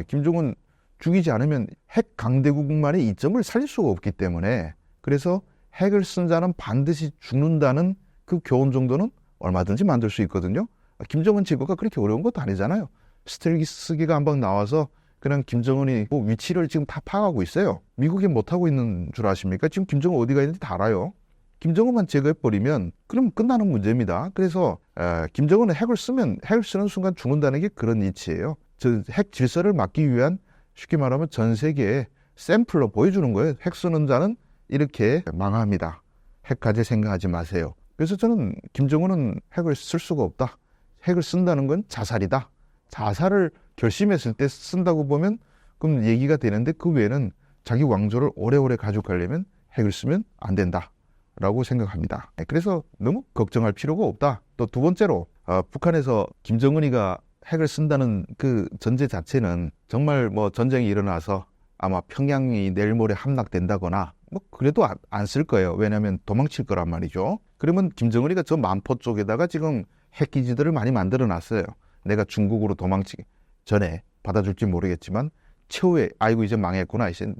김정은 죽이지 않으면 핵 강대국만의 이점을 살릴 수가 없기 때문에, 그래서 핵을 쓴 자는 반드시 죽는다는 그 교훈 정도는 얼마든지 만들 수 있거든요. 김정은 제거가 그렇게 어려운 것도 아니잖아요. 스텔기스기가 한 방 나와서 그냥 김정은이 위치를 지금 다 파악하고 있어요. 미국이 못하고 있는 줄 아십니까? 지금 김정은 어디가 있는지 다 알아요. 김정은만 제거해버리면 그럼 끝나는 문제입니다. 그래서 김정은은 핵을 쓰는 순간 죽는다는 게 그런 이치예요. 핵 질서를 막기 위한, 쉽게 말하면 전 세계에 샘플로 보여주는 거예요. 핵 쓰는 자는 이렇게 망합니다. 핵 가질 생각하지 마세요. 그래서 저는 김정은은 핵을 쓸 수가 없다. 핵을 쓴다는 건 자살이다. 자살을 결심했을 때 쓴다고 보면 그럼 얘기가 되는데, 그 외에는 자기 왕조를 오래오래 가져가려면 핵을 쓰면 안 된다라고 생각합니다. 그래서 너무 걱정할 필요가 없다. 또 두 번째로 북한에서 김정은이가 핵을 쓴다는 그 전제 자체는 정말 전쟁이 일어나서 아마 평양이 내일 모레 함락된다거나 그래도 안 쓸 거예요. 왜냐하면 도망칠 거란 말이죠. 그러면 김정은이가 저 만포 쪽에다가 지금 핵기지들을 많이 만들어 놨어요. 내가 중국으로 도망치기 전에 받아줄지 모르겠지만 최후에 아이고 이제 망했구나, 이제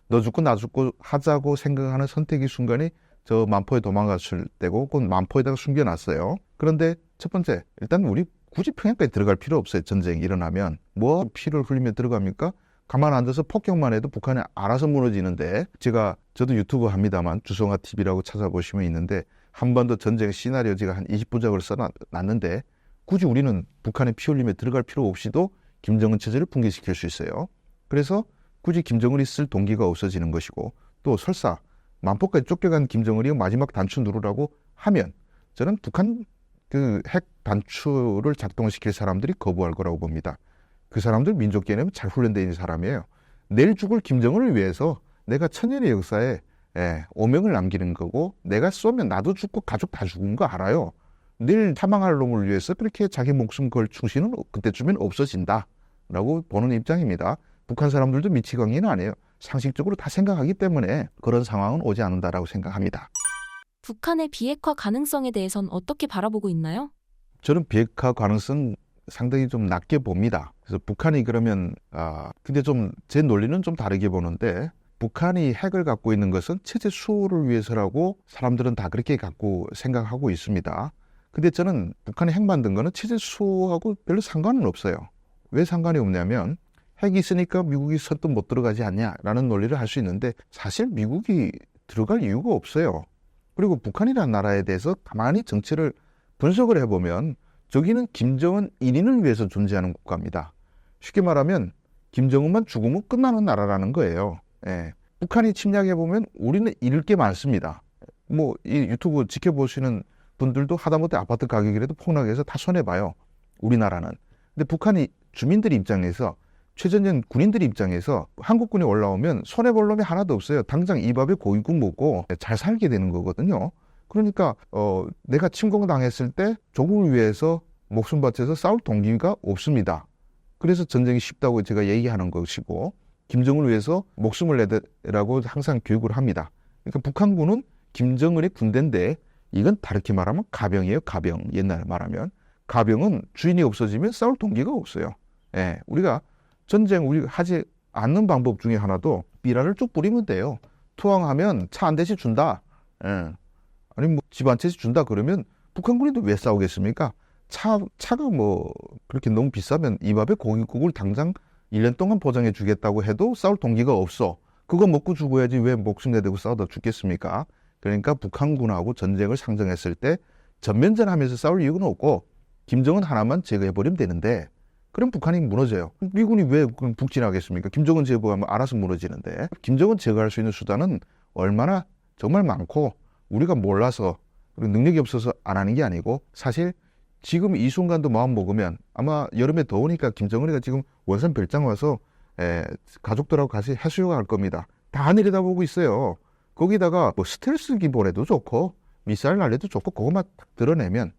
너 죽고 나 죽고 하자고 생각하는 선택의 순간이 저 만포에 도망갔을 때고, 그건 만포에다가 숨겨놨어요. 그런데 첫 번째, 일단 우리 굳이 평양까지 들어갈 필요 없어요. 전쟁이 일어나면 피를 흘리며 들어갑니까? 가만 앉아서 폭격만 해도 북한이 알아서 무너지는데, 저도 유튜브 합니다만 주성아 TV라고 찾아보시면 있는데, 한반도 전쟁 시나리오 제가 한 20부작을 써놨는데, 굳이 우리는 북한에 피 흘리며 들어갈 필요 없이도 김정은 체제를 붕괴시킬 수 있어요. 그래서 굳이 김정은이 쓸 동기가 없어지는 것이고, 또 설사 만포까지 쫓겨간 김정은이 마지막 단추 누르라고 하면 저는 북한 그 핵 단추를 작동시킬 사람들이 거부할 거라고 봅니다. 그 사람들 민족개념은 잘 훈련되어 있는 사람이에요. 내일 죽을 김정은을 위해서 내가 천년의 역사에 오명을 남기는 거고, 내가 쏘면 나도 죽고 가족 다 죽은 거 알아요. 내일 사망할 놈을 위해서 그렇게 자기 목숨 걸 충신은 그때쯤엔 없어진다라고 보는 입장입니다. 북한 사람들도 미치광이는 아니에요. 상식적으로 다 생각하기 때문에 그런 상황은 오지 않는다라고 생각합니다. 북한의 비핵화 가능성에 대해선 어떻게 바라보고 있나요? 저는 비핵화 가능성 상당히 좀 낮게 봅니다. 그래서 북한이 그러면 근데 좀 제 논리는 좀 다르게 보는데, 북한이 핵을 갖고 있는 것은 체제 수호를 위해서라고 사람들은 다 그렇게 갖고 생각하고 있습니다. 근데 저는 북한이 핵 만든 거는 체제 수호하고 별로 상관은 없어요. 왜 상관이 없냐면, 핵이 있으니까 미국이 선뜻 못 들어가지 않냐라는 논리를 할 수 있는데, 사실 미국이 들어갈 이유가 없어요. 그리고 북한이라는 나라에 대해서 가만히 정치를 분석을 해보면 저기는 김정은 1인을 위해서 존재하는 국가입니다. 쉽게 말하면 김정은만 죽으면 끝나는 나라라는 거예요. 북한이 침략해보면 우리는 잃을 게 많습니다. 이 유튜브 지켜보시는 분들도 하다못해 아파트 가격이라도 폭락해서 다 손해봐요. 우리나라는. 근데 북한이 주민들 입장에서, 최전선 군인들 입장에서 한국군이 올라오면 손해볼 놈이 하나도 없어요. 당장 이 밥에 고기국 먹고 잘 살게 되는 거거든요. 그러니까 내가 침공당했을 때 조국을 위해서 목숨 바쳐서 싸울 동기가 없습니다. 그래서 전쟁이 쉽다고 제가 얘기하는 것이고, 김정은을 위해서 목숨을 내라고 항상 교육을 합니다. 그러니까 북한군은 김정은의 군대인데, 이건 다르게 말하면 가병이에요. 가병. 옛날 말하면 가병은 주인이 없어지면 싸울 동기가 없어요. 우리가 전쟁 하지 않는 방법 중에 하나도 삐라를 쭉 뿌리면 돼요. 투항하면 차 한 대씩 준다. 예. 아니 뭐 집 한 채씩 준다 그러면 북한군이 왜 싸우겠습니까? 차가 뭐 그렇게 너무 비싸면 이 밥에 고깃국을 당장 1년 동안 보장해 주겠다고 해도 싸울 동기가 없어. 그거 먹고 죽어야지 왜 목숨 내대고 싸우다 죽겠습니까? 그러니까 북한군하고 전쟁을 상정했을 때 전면전하면서 싸울 이유는 없고 김정은 하나만 제거해버리면 되는데 그럼 북한이 무너져요. 미군이 왜 그럼 북진하겠습니까? 김정은 제거하면 알아서 무너지는데 김정은 제거할 수 있는 수단은 얼마나 정말 많고 우리가 몰라서 그리고 능력이 없어서 안 하는 게 아니고 사실 지금 이 순간도 마음 먹으면 아마 여름에 더우니까 김정은이가 지금 원산 별장 와서 가족들하고 같이 해수욕 할 겁니다. 다 내려다보고 있어요. 거기다가 뭐 스텔스 기본에도 좋고 미사일 날려도 좋고 그것만 딱 드러내면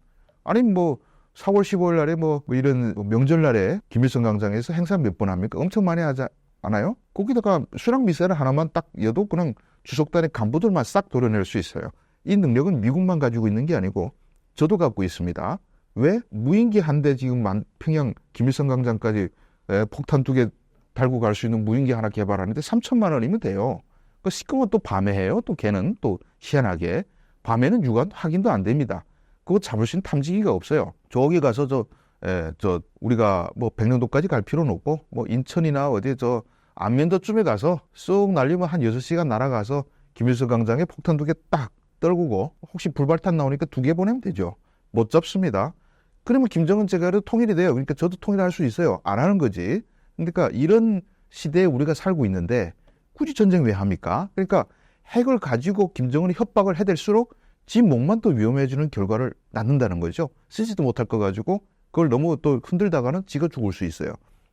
아니 뭐 4월 15일 날에 뭐 이런 명절 날에 김일성 광장에서 행사 몇 번 합니까? 엄청 많이 하지 않아요? 거기다가 순항 미사일 하나만 딱 여도 그냥 주속단의 간부들만 싹 도려낼 수 있어요. 이 능력은 미국만 가지고 있는 게 아니고 저도 갖고 있습니다. 왜? 무인기 한 대 지금 평양 김일성 광장까지 폭탄 2개 달고 갈 수 있는 무인기 하나 개발하는데 3천만 원이면 돼요. 그 시끄러워 또 밤에 해요. 또 걔는 또 희한하게 밤에는 육안 확인도 안 됩니다. 그거 잡을 수 있는 탐지기가 없어요. 저기 가서 우리가 뭐 백령도까지 갈 필요는 없고 뭐 인천이나 어디 안면도쯤에 가서 쑥 날리면 한 6시간 날아가서 김일성 광장에 폭탄 2개 딱 떨구고 혹시 불발탄 나오니까 2개 보내면 되죠. 못 잡습니다. 그러면 김정은 제가를 통일이 돼요. 그러니까 저도 통일할 수 있어요. 안 하는 거지. 그러니까 이런 시대에 우리가 살고 있는데 굳이 전쟁 왜 합니까? 그러니까 핵을 가지고 김정은이 협박을 해댈수록 지 목만 또 위험해지는 결과를 낳는다는 거죠. 쓰지도 못할 거 가지고 그걸 너무 또 흔들다가는 지가 죽을 수 있어요.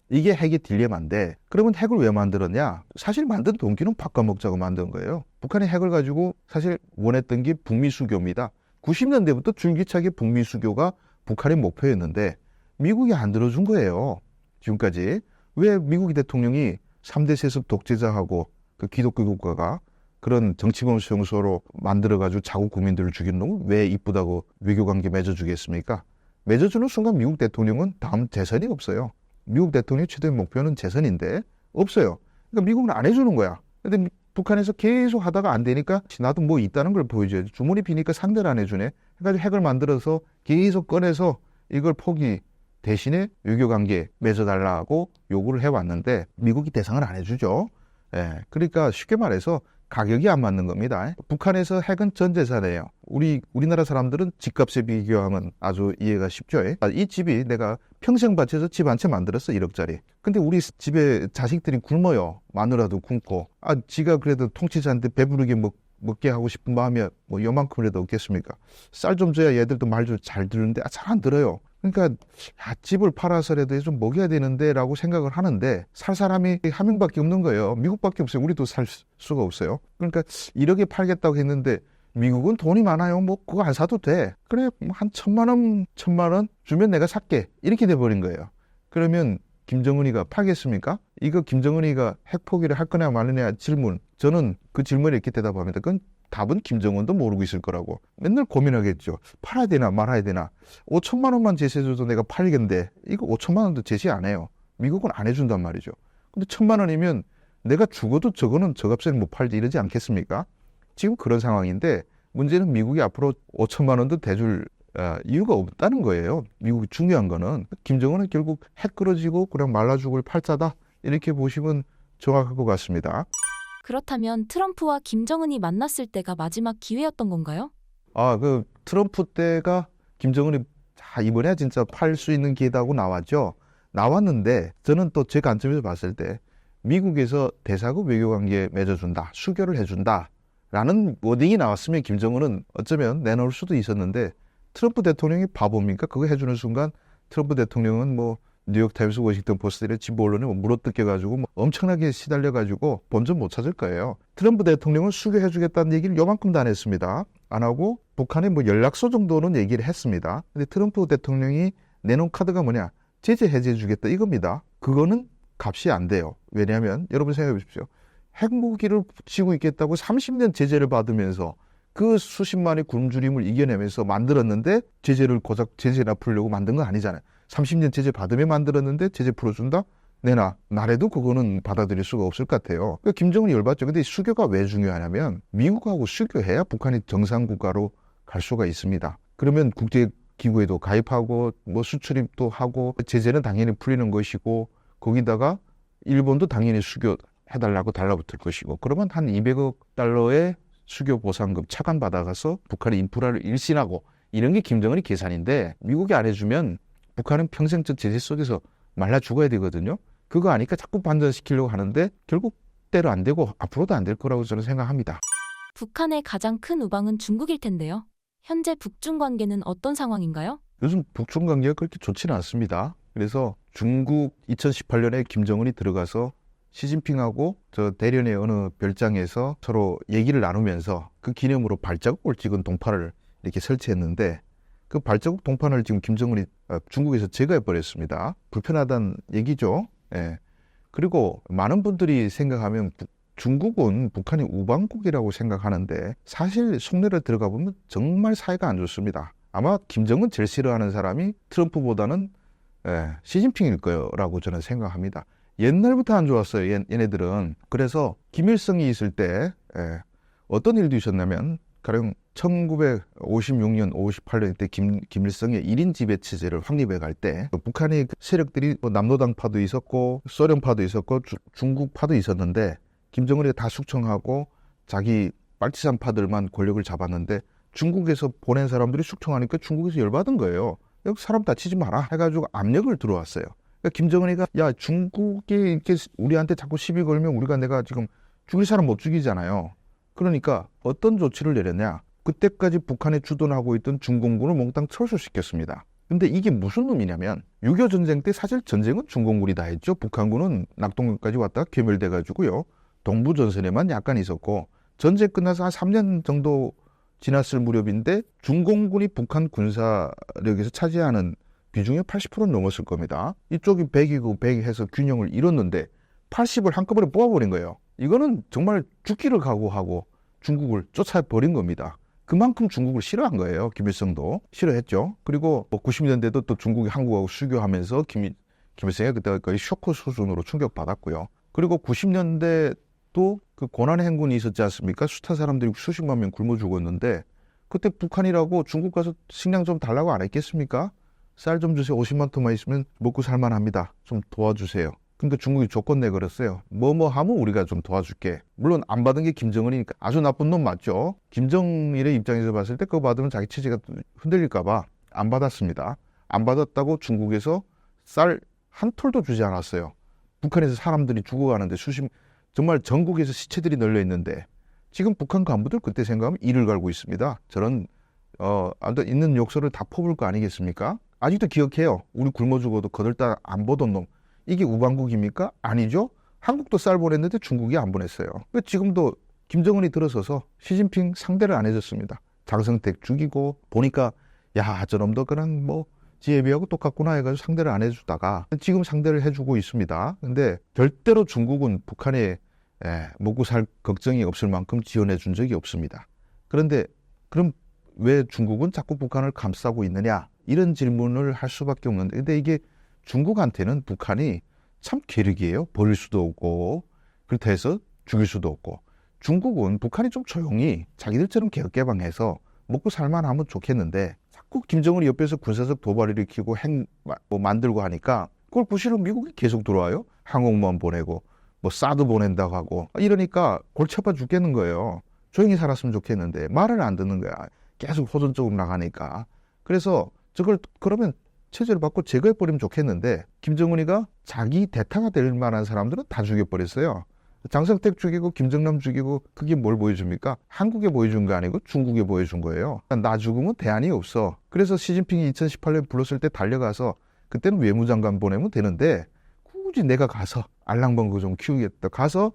이게 핵의 딜레마인데 그러면 핵을 왜 만들었냐? 사실 만든 동기는 바꿔먹자고 만든 거예요. 북한이 핵을 가지고 사실 원했던 게 북미 수교입니다. 90년대부터 줄기차게 북미 수교가 북한의 목표였는데 미국이 안 들어준 거예요. 지금까지. 왜 미국 대통령이 3대 세습 독재자하고 그 기독교 국가가 그런 정치범 수용소로 만들어가지고 자국 국민들을 죽이는 놈을 왜 이쁘다고 외교관계 맺어주겠습니까? 맺어주는 순간 미국 대통령은 다음 재선이 없어요. 미국 대통령의 최대 목표는 재선인데 없어요. 그러니까 미국은 안 해주는 거야. 근데 북한에서 계속 하다가 안 되니까 나도 뭐 있다는 걸 보여줘야지. 주머니 비니까 상대를 안 해주네. 해가지고 핵을 만들어서 계속 꺼내서 이걸 포기 대신에 외교관계 맺어달라고 요구를 해왔는데 미국이 대상을 안 해주죠. 그러니까 쉽게 말해서 가격이 안 맞는 겁니다. 북한에서 핵은 전 재산이에요. 우리나라 사람들은 집값에 비교하면 아주 이해가 쉽죠. 이 집이 내가 평생 바쳐서 집 한 채 만들었어 1억짜리. 근데 우리 집에 자식들이 굶어요. 마누라도 굶고. 지가 그래도 통치자한테 배부르게 먹게 하고 싶은 마음이 뭐 요만큼이라도 없겠습니까? 쌀 좀 줘야 얘들도 말 좀 잘 들는데 잘 안 들어요. 그러니까 집을 팔아서라도 좀 먹여야 되는데 라고 생각을 하는데 살 사람이 한 명밖에 없는 거예요. 미국밖에 없어요. 우리도 살 수가 없어요. 그러니까 1억에 팔겠다고 했는데 미국은 돈이 많아요. 뭐 그거 안 사도 돼. 그래 한 1,000만 원 주면 내가 살게. 이렇게 돼버린 거예요. 그러면 김정은이가 팔겠습니까? 이거 김정은이가 핵 포기를 할 거냐 말느냐 질문. 저는 그 질문에 이렇게 대답합니다. 그건 답은 김정은도 모르고 있을 거라고. 맨날 고민하겠죠. 팔아야 되나 말아야 되나. 5천만 원만 제시해줘도 내가 팔겠는데 이거 5천만 원도 제시 안 해요. 미국은 안 해준단 말이죠. 근데 1,000만 원이면 내가 죽어도 저거는 저 값에 못 팔지 이러지 않겠습니까? 지금 그런 상황인데 문제는 미국이 앞으로 5천만 원도 대줄 이유가 없다는 거예요. 미국이 중요한 거는 김정은은 결국 핵 끌어지고 그냥 말라 죽을 팔자다. 이렇게 보시면 정확할 것 같습니다. 그렇다면 트럼프와 김정은이 만났을 때가 마지막 기회였던 건가요? 그 트럼프 때가 김정은이 이번에 진짜 팔 수 있는 기회다고 나왔죠. 나왔는데 저는 또 제 관점에서 봤을 때 미국에서 대사국 외교관계 맺어준다, 수교를 해준다 라는 워딩이 나왔으면 김정은은 어쩌면 내놓을 수도 있었는데 트럼프 대통령이 바보입니까? 그거 해주는 순간 트럼프 대통령은 뭐 뉴욕타임스, 워싱턴 포스트 이런 진보 언론에 물어뜯겨가지고 엄청나게 시달려가지고 본전 못 찾을 거예요. 트럼프 대통령은 수교해주겠다는 얘기를 요만큼도 안 했습니다. 안 하고 북한에 뭐 연락소 정도는 얘기를 했습니다. 근데 트럼프 대통령이 내놓은 카드가 뭐냐? 제재 해제해주겠다 이겁니다. 그거는 값이 안 돼요. 왜냐하면 여러분 생각해 보십시오. 핵무기를 쥐고 있겠다고 30년 제재를 받으면서 그 수십만의 굶주림을 이겨내면서 만들었는데 제재를 고작 제재나 풀려고 만든 건 아니잖아요. 30년 제재 받으며 만들었는데 제재 풀어준다? 내놔. 나래도 그거는 받아들일 수가 없을 것 같아요. 그러니까 김정은이 열받죠. 근데 수교가 왜 중요하냐면 미국하고 수교해야 북한이 정상국가로 갈 수가 있습니다. 그러면 국제기구에도 가입하고 뭐 수출입도 하고 제재는 당연히 풀리는 것이고 거기다가 일본도 당연히 수교해달라고 달라붙을 것이고 그러면 한 200억 달러의 수교 보상금 차관 받아가서 북한의 인프라를 일신하고 이런 게 김정은이 계산인데 미국이 안 해주면 북한은 평생적 제재 속에서 말라 죽어야 되거든요. 그거 아니까 자꾸 반전시키려고 하는데 결국 때로 안 되고 앞으로도 안 될 거라고 저는 생각합니다. 북한의 가장 큰 우방은 중국일 텐데요. 현재 북중 관계는 어떤 상황인가요? 요즘 북중 관계가 그렇게 좋지는 않습니다. 그래서 중국 2018년에 김정은이 들어가서 시진핑하고 저 대련의 어느 별장에서 서로 얘기를 나누면서 그 기념으로 발자국을 찍은 동판을 이렇게 설치했는데 그 발자국 동판을 지금 김정은이 중국에서 제거해버렸습니다. 불편하다는 얘기죠. 예. 그리고 많은 분들이 생각하면 중국은 북한이 우방국이라고 생각하는데 사실 속내를 들어가 보면 정말 사이가 안 좋습니다. 아마 김정은 제일 싫어하는 사람이 트럼프보다는 시진핑일 거라고 저는 생각합니다. 옛날부터 안 좋았어요. 얘네들은. 그래서 김일성이 있을 때 어떤 일도 있었냐면 가령 1956년, 58년 때 김일성의 1인 지배 체제를 확립해 갈 때 북한의 세력들이 남로당파도 있었고 소련파도 있었고 중국파도 있었는데 김정은이 다 숙청하고 자기 빨치산파들만 권력을 잡았는데 중국에서 보낸 사람들이 숙청하니까 중국에서 열받은 거예요. 여기 사람 다치지 마라 해가지고 압력을 들어왔어요. 그러니까 김정은이가 야 중국이 이렇게 우리한테 자꾸 시비 걸면 내가 지금 죽일 사람 못 죽이잖아요. 그러니까 어떤 조치를 내렸냐. 그때까지 북한에 주둔하고 있던 중공군을 몽땅 철수시켰습니다. 근데 이게 무슨 의미냐면 6.25 전쟁 때 사실 전쟁은 중공군이 다 했죠. 북한군은 낙동강까지 왔다가 괴멸돼가지고요. 동부전선에만 약간 있었고 전쟁 끝나서 한 3년 정도 지났을 무렵인데 중공군이 북한 군사력에서 차지하는 비중이 80%는 넘었을 겁니다. 이쪽이 100이고 100 해서 균형을 잃었는데 80을 한꺼번에 뽑아버린 거예요. 이거는 정말 죽기를 각오하고 중국을 쫓아버린 겁니다. 그만큼 중국을 싫어한 거예요. 김일성도 싫어했죠. 그리고 90년대도 또 중국이 한국하고 수교하면서 김일성이 그때 거의 쇼크 수준으로 충격받았고요. 그리고 90년대 또 그 고난의 행군이 있었지 않습니까? 숱한 사람들이 수십만 명 굶어 죽었는데 그때 북한이라고 중국 가서 식량 좀 달라고 안 했겠습니까? 쌀 좀 주세요. 50만 톤만 있으면 먹고 살만합니다. 좀 도와주세요. 근데 중국이 조건 내걸었어요. 뭐뭐 하면 우리가 좀 도와줄게. 물론 안 받은 게 김정은이니까 아주 나쁜 놈 맞죠? 김정일의 입장에서 봤을 때 그거 받으면 자기 체제가 흔들릴까 봐 안 받았습니다. 안 받았다고 중국에서 쌀 한 톨도 주지 않았어요. 북한에서 사람들이 죽어가는데 정말 전국에서 시체들이 널려 있는데 지금 북한 간부들 그때 생각하면 이를 갈고 있습니다. 저런 있는 욕설을 다 퍼부을 거 아니겠습니까? 아직도 기억해요. 우리 굶어 죽어도 거들떠 안 보던 놈. 이게 우방국입니까? 아니죠. 한국도 쌀 보냈는데 중국이 안 보냈어요. 지금도 김정은이 들어서서 시진핑 상대를 안 해줬습니다. 장성택 죽이고 보니까 야 저놈도 그냥 뭐 지혜비하고 똑같구나 해가지고 상대를 안 해주다가 지금 상대를 해주고 있습니다. 근데 절대로 중국은 북한에 먹고 살 걱정이 없을 만큼 지원해 준 적이 없습니다. 그런데 그럼 왜 중국은 자꾸 북한을 감싸고 있느냐 이런 질문을 할 수밖에 없는데 근데 이게 중국한테는 북한이 참 괴력이에요. 버릴 수도 없고 그렇다 해서 죽일 수도 없고 중국은 북한이 좀 조용히 자기들처럼 개혁개방해서 먹고 살만하면 좋겠는데 자꾸 김정은이 옆에서 군사적 도발을 일으키고 만들고 하니까 그걸 보시러 미국이 계속 들어와요. 항공모함 보내고 뭐 사드 보낸다고 하고 이러니까 골치 아파 죽겠는 거예요. 조용히 살았으면 좋겠는데 말을 안 듣는 거야. 계속 호전 쪽으로 나가니까. 그래서 저걸 그러면 체제를 바꿔 제거해버리면 좋겠는데 김정은이가 자기 대타가 될 만한 사람들은 다 죽여버렸어요. 장성택 죽이고 김정남 죽이고 그게 뭘 보여줍니까? 한국에 보여준 거 아니고 중국에 보여준 거예요. 나 죽으면 대안이 없어. 그래서 시진핑이 2018년 불렀을 때 달려가서 그때는 외무장관 보내면 되는데 굳이 내가 가서 알랑방구 좀 키우겠다. 가서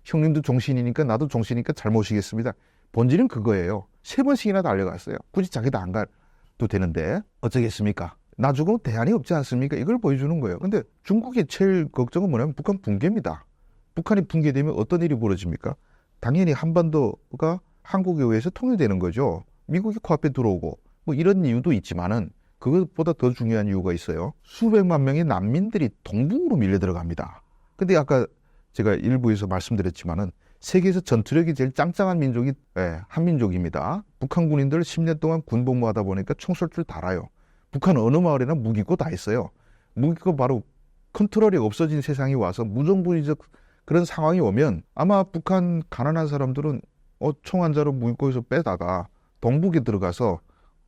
형님도 종신이니까 나도 종신이니까 잘 모시겠습니다. 본질은 그거예요. 3번씩이나 달려갔어요. 굳이 자기도 안 가도 되는데 어쩌겠습니까? 나 죽으면 대안이 없지 않습니까? 이걸 보여주는 거예요. 근데 중국의 제일 걱정은 뭐냐면 북한 붕괴입니다. 북한이 붕괴되면 어떤 일이 벌어집니까? 당연히 한반도가 한국에 의해서 통일되는 거죠. 미국이 코앞에 들어오고 뭐 이런 이유도 있지만은 그것보다 더 중요한 이유가 있어요. 수백만 명의 난민들이 동북으로 밀려 들어갑니다. 근데 아까 제가 일부에서 말씀드렸지만은 세계에서 전투력이 제일 짱짱한 민족이 한민족입니다. 북한 군인들 10년 동안 군 복무하다 보니까 총쏠줄 달아요. 북한 어느 마을에나 무기고 다 있어요. 무기고 바로 컨트롤이 없어진 세상이 와서 무정부적 그런 상황이 오면 아마 북한 가난한 사람들은 총 한 자루 무기고에서 빼다가 동북에 들어가서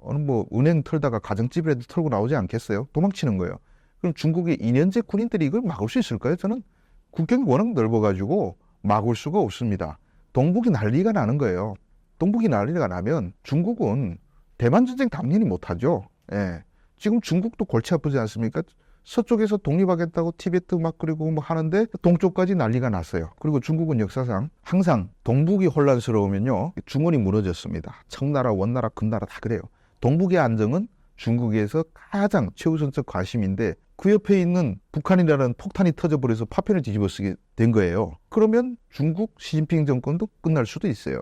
어느 뭐 은행 털다가 가정집이라도 털고 나오지 않겠어요? 도망치는 거예요. 그럼 중국의 2년제 군인들이 이걸 막을 수 있을까요? 저는 국경이 워낙 넓어가지고 막을 수가 없습니다. 동북이 난리가 나는 거예요. 동북이 난리가 나면 중국은 대만 전쟁 당연히 못하죠. 예. 지금 중국도 골치 아프지 않습니까? 서쪽에서 독립하겠다고 티베트 막 그리고 뭐 하는데 동쪽까지 난리가 났어요. 그리고 중국은 역사상 항상 동북이 혼란스러우면요 중원이 무너졌습니다. 청나라, 원나라, 금나라 다 그래요. 동북의 안정은 중국에서 가장 최우선적 관심인데 그 옆에 있는 북한이라는 폭탄이 터져버려서 파편을 뒤집어쓰게 된 거예요. 그러면 중국 시진핑 정권도 끝날 수도 있어요.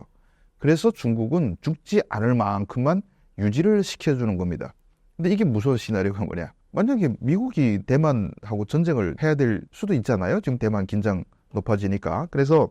그래서 중국은 죽지 않을 만큼만 유지를 시켜주는 겁니다. 근데 이게 무서운 시나리오가 뭐냐? 만약에 미국이 대만하고 전쟁을 해야 될 수도 있잖아요. 지금 대만 긴장 높아지니까. 그래서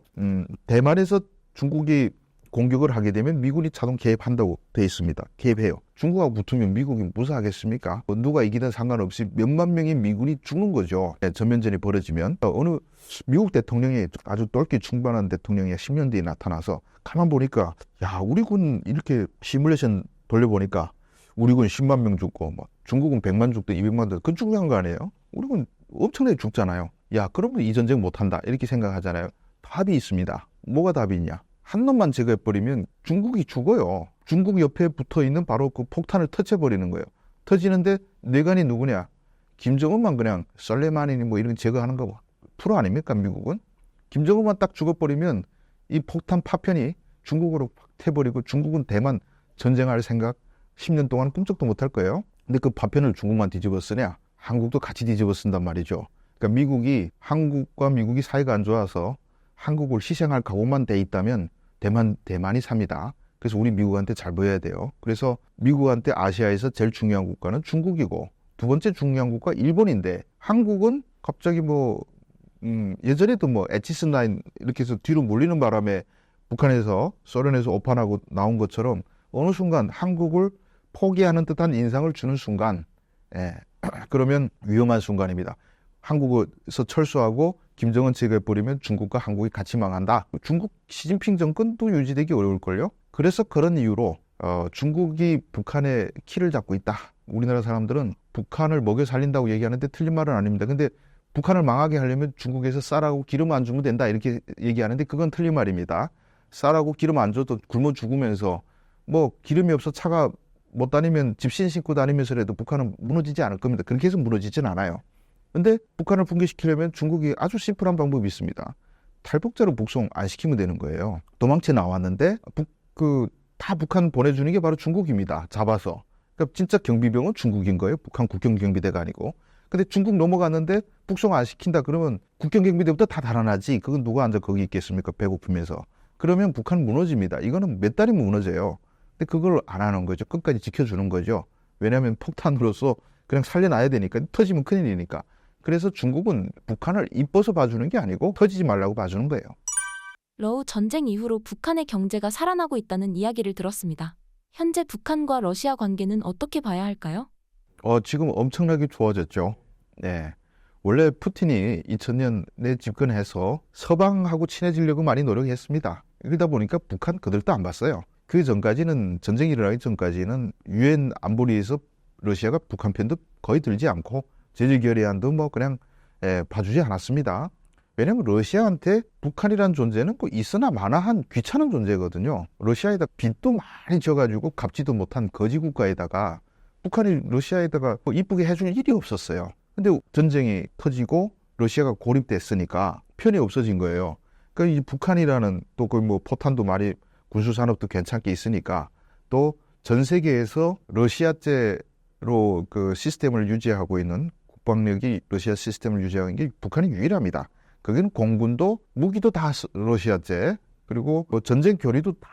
대만에서 중국이 공격을 하게 되면 미군이 자동 개입한다고 돼 있습니다. 개입해요. 중국하고 붙으면 미국이 무사하겠습니까? 누가 이기든 상관없이 몇만 명의 미군이 죽는 거죠. 전면전이 벌어지면. 어느 미국 대통령이 아주 똘끼 충만한 대통령이 10년 뒤에 나타나서 가만 보니까 야 우리 군 이렇게 시뮬레이션 돌려보니까 우리 군 10만 명 죽고 뭐 중국은 100만 죽고 200만 죽고 그건 중요한 거 아니에요? 우리 군 엄청나게 죽잖아요. 야 그러면 이 전쟁 못한다 이렇게 생각하잖아요. 답이 있습니다. 뭐가 답이 있냐? 한 놈만 제거해버리면 중국이 죽어요. 중국 옆에 붙어있는 바로 그 폭탄을 터쳐버리는 거예요. 터지는데 뇌관이 누구냐? 김정은만 그냥 설레마니니 뭐 이런 거 제거하는 거 프로 아닙니까 미국은? 김정은만 딱 죽어버리면 이 폭탄 파편이 중국으로 확 태버리고 중국은 대만 전쟁할 생각 10년 동안 꿈쩍도 못할 거예요. 근데 그 파편을 중국만 뒤집어 쓰냐? 한국도 같이 뒤집어 쓴단 말이죠. 그러니까 미국이 한국과 미국이 사이가 안 좋아서 한국을 희생할 각오만 돼 있다면 대만이 삽니다. 그래서 우리 미국한테 잘 보여야 돼요. 그래서 미국한테 아시아에서 제일 중요한 국가는 중국이고 두 번째 중요한 국가 일본인데 한국은 갑자기 뭐 예전에도 뭐 에치슨 라인 이렇게 해서 뒤로 몰리는 바람에 북한에서 소련에서 오판하고 나온 것처럼 어느 순간 한국을 포기하는 듯한 인상을 주는 순간 그러면 위험한 순간입니다. 한국에서 철수하고 김정은 제거해버리면 중국과 한국이 같이 망한다. 중국 시진핑 정권도 유지되기 어려울걸요. 그래서 그런 이유로 중국이 북한의 키를 잡고 있다. 우리나라 사람들은 북한을 먹여 살린다고 얘기하는데 틀린 말은 아닙니다. 근데 북한을 망하게 하려면 중국에서 쌀하고 기름 안 주면 된다 이렇게 얘기하는데 그건 틀린 말입니다. 쌀하고 기름 안 줘도 굶어 죽으면서 뭐 기름이 없어 차가 못 다니면 집신 신고 다니면서라도 북한은 무너지지 않을 겁니다. 그렇게 해서 무너지진 않아요. 근데 북한을 붕괴시키려면 중국이 아주 심플한 방법이 있습니다. 탈북자로 북송 안 시키면 되는 거예요. 도망쳐 나왔는데 다 북한 보내주는 게 바로 중국입니다. 잡아서. 그러니까 진짜 경비병은 중국인 거예요. 북한 국경경비대가 아니고. 근데 중국 넘어갔는데 북송 안 시킨다 그러면 국경경비대부터 다 달아나지. 그건 누가 앉아 거기 있겠습니까? 배고프면서. 그러면 북한 무너집니다. 이거는 몇 달이면 무너져요. 근데 그걸 안 하는 거죠. 끝까지 지켜주는 거죠. 왜냐하면 폭탄으로서 그냥 살려놔야 되니까. 터지면 큰일이니까. 그래서 중국은 북한을 이뻐서 봐주는 게 아니고 터지지 말라고 봐주는 거예요. 러우 전쟁 이후로 북한의 경제가 살아나고 있다는 이야기를 들었습니다. 현재 북한과 러시아 관계는 어떻게 봐야 할까요? 지금 엄청나게 좋아졌죠. 네. 원래 푸틴이 2000년에 집권해서 서방하고 친해지려고 많이 노력했습니다. 그러다 보니까 북한 그들도 안 봤어요. 그 전까지는 전쟁이 일어나기 전까지는 유엔 안보리에서 러시아가 북한 편도 거의 들지 않고 제재 결의안도 뭐 그냥 봐주지 않았습니다. 왜냐하면 러시아한테 북한이라는 존재는 꼭 있으나 마나한 귀찮은 존재거든요. 러시아에다 빚도 많이 져가지고 갚지도 못한 거지 국가에다가 북한이 러시아에다가 뭐 이쁘게 해줄 일이 없었어요. 근데 전쟁이 터지고 러시아가 고립됐으니까 편이 없어진 거예요. 그러니까 이 북한이라는 또 그 뭐 포탄도 많이 군수산업도 괜찮게 있으니까 또 전 세계에서 러시아제로 그 시스템을 유지하고 있는 국방력이 러시아 시스템을 유지하는 게 북한이 유일합니다. 거기는 공군도 무기도 다 러시아제 그리고 뭐 전쟁 교리도 다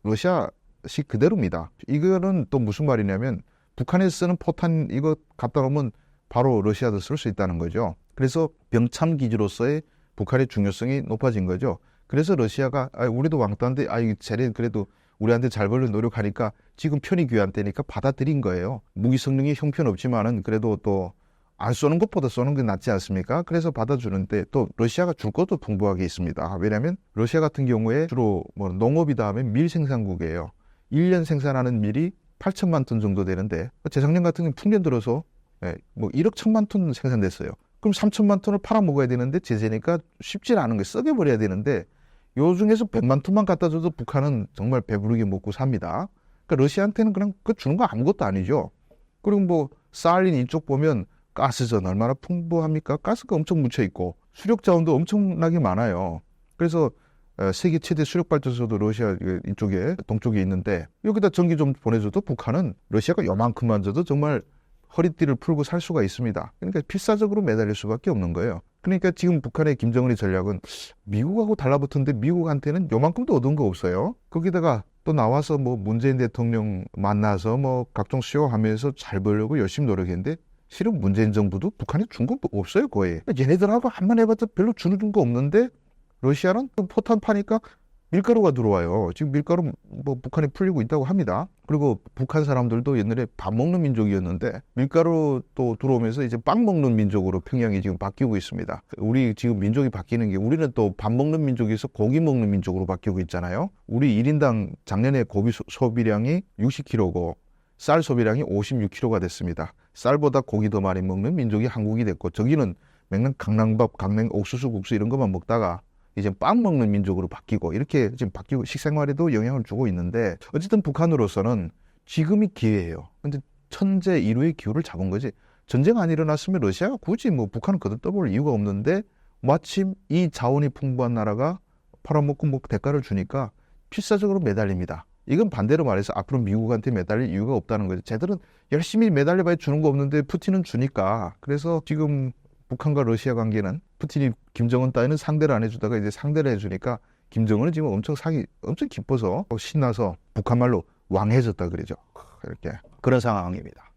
러시아식 그대로입니다. 이거는 또 무슨 말이냐면 북한에서 쓰는 포탄 이거 갖다 놓으면 바로 러시아도 쓸 수 있다는 거죠. 그래서 병참 기지로서의 북한의 중요성이 높아진 거죠. 그래서 러시아가 우리도 왕따인데 쟤네 그래도 우리한테 잘 벌려 노력하니까 지금 편이 귀한 때니까 받아들인 거예요. 무기 성능이 형편없지만은 그래도 또 안 쏘는 것보다 쏘는 게 낫지 않습니까? 그래서 받아주는데 또 러시아가 줄 것도 풍부하게 있습니다. 왜냐하면 러시아 같은 경우에 주로 뭐 농업이 다음에 밀 생산국이에요. 1년 생산하는 밀이 8천만 톤 정도 되는데 재작년 같은 경우는 풍년 들어서 뭐 1억 1천만 톤 생산됐어요. 그럼 3천만 톤을 팔아먹어야 되는데 제재니까 쉽지 않은 거예요. 썩여버려야 되는데 요 중에서 100만 톤만 갖다 줘도 북한은 정말 배부르게 먹고 삽니다. 그러니까 러시아한테는 그냥 그 주는 거 아무것도 아니죠. 그리고 뭐 사할린 이쪽 보면 가스전 얼마나 풍부합니까? 가스가 엄청 묻혀 있고 수력 자원도 엄청나게 많아요. 그래서 세계 최대 수력 발전소도 러시아 이쪽에 동쪽에 있는데 여기다 전기 좀 보내줘도 북한은 러시아가 요만큼만 줘도 정말 허리띠를 풀고 살 수가 있습니다. 그러니까 필사적으로 매달릴 수밖에 없는 거예요. 그러니까 지금 북한의 김정은의 전략은 미국하고 달라붙었는데 미국한테는 요만큼도 얻은 거 없어요. 거기다가 또 나와서 뭐 문재인 대통령 만나서 뭐 각종 수용하면서 잘 벌려고 열심히 노력했는데 실은 문재인 정부도 북한에 준 건 없어요 거의. 얘네들하고 한번 해봤자 별로 주는 거 없는데 러시아는 포탄 파니까 밀가루가 들어와요. 지금 밀가루 뭐 북한에 풀리고 있다고 합니다. 그리고 북한 사람들도 옛날에 밥 먹는 민족이었는데 밀가루 또 들어오면서 이제 빵 먹는 민족으로 평양이 지금 바뀌고 있습니다. 우리 지금 민족이 바뀌는 게 우리는 또 밥 먹는 민족에서 고기 먹는 민족으로 바뀌고 있잖아요. 우리 1인당 작년에 고기 소비량이 60kg고 쌀 소비량이 56kg가 됐습니다. 쌀보다 고기 더 많이 먹는 민족이 한국이 됐고 저기는 맨날 강낭밥, 강냉 옥수수 국수 이런 것만 먹다가 이제 빵 먹는 민족으로 바뀌고 이렇게 지금 바뀌고 식생활에도 영향을 주고 있는데 어쨌든 북한으로서는 지금이 기회예요. 근데 천재 일우의 기회를 잡은 거지. 전쟁 안 일어났으면 러시아가 굳이 뭐 북한을 거들떠볼 이유가 없는데 마침 이 자원이 풍부한 나라가 팔아먹고 뭐 대가를 주니까 필사적으로 매달립니다. 이건 반대로 말해서 앞으로 미국한테 매달릴 이유가 없다는 거죠. 쟤들은 열심히 매달려봐야 주는 거 없는데 푸틴은 주니까. 그래서 지금 북한과 러시아 관계는 푸틴이 김정은 따위는 상대를 안 해주다가 이제 상대를 해주니까 김정은은 지금 엄청 기뻐서 신나서 북한말로 왕해졌다 그러죠. 이렇게 그런 상황입니다.